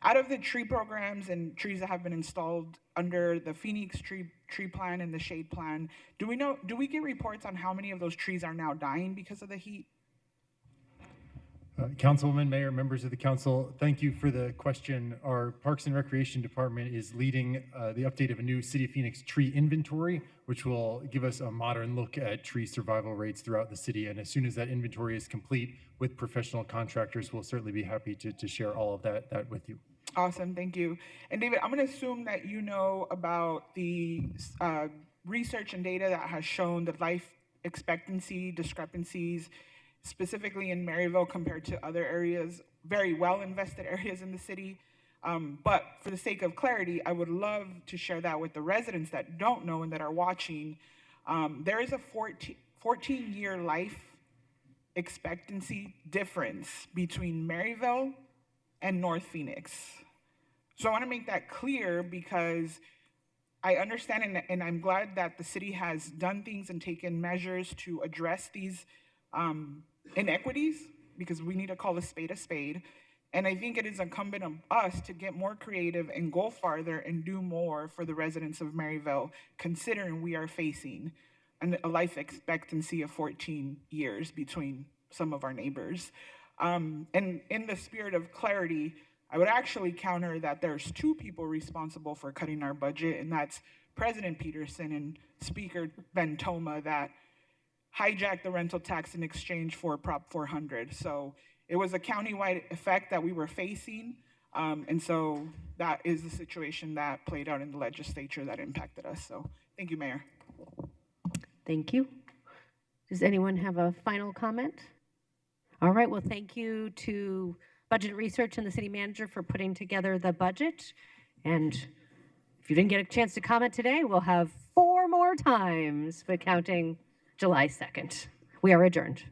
Out of the tree programs and trees that have been installed under the Phoenix tree plan and the shade plan, do we get reports on how many of those trees are now dying because of the heat? Councilwoman, Mayor, members of the council, thank you for the question. Our Parks and Recreation Department is leading the update of a new City of Phoenix tree inventory, which will give us a modern look at tree survival rates throughout the city. And as soon as that inventory is complete with professional contractors, we'll certainly be happy to share all of that with you. Awesome, thank you. And David, I'm going to assume that you know about the research and data that has shown the life expectancy discrepancies, specifically in Maryville compared to other areas, very well invested areas in the city. But for the sake of clarity, I would love to share that with the residents that don't know and that are watching. There is a 14-year life expectancy difference between Maryville and North Phoenix. So I want to make that clear because I understand and I'm glad that the city has done things and taken measures to address these inequities, because we need to call a spade a spade. And I think it is incumbent on us to get more creative and go farther and do more for the residents of Maryville, considering we are facing a life expectancy of 14 years between some of our neighbors. And in the spirit of clarity, I would actually counter that there's two people responsible for cutting our budget, and that's President Peterson and Speaker Ben Toma, that hijacked the rental tax in exchange for Prop 400. So it was a countywide effect that we were facing. And so that is the situation that played out in the legislature that impacted us. So thank you, Mayor. Thank you. Does anyone have a final comment? All right, well, thank you to Budget Research and the city manager for putting together the budget. And if you didn't get a chance to comment today, we'll have 4 more times, but counting July 2nd. We are adjourned.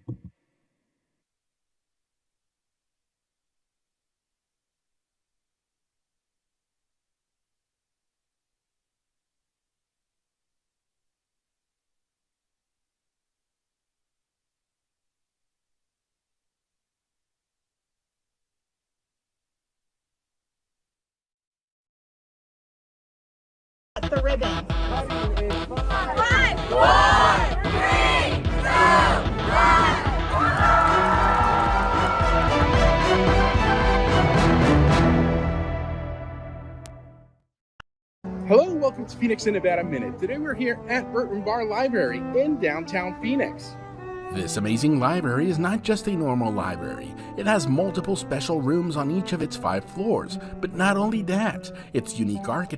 The ribbon. 5, 4, 3, 2, 1. Hello and welcome to Phoenix in Nevada Minute. Today we're here at Burton Bar Library in downtown Phoenix. This amazing library is not just a normal library. It has multiple special rooms on each of its 5 floors. But not only that, its unique architecture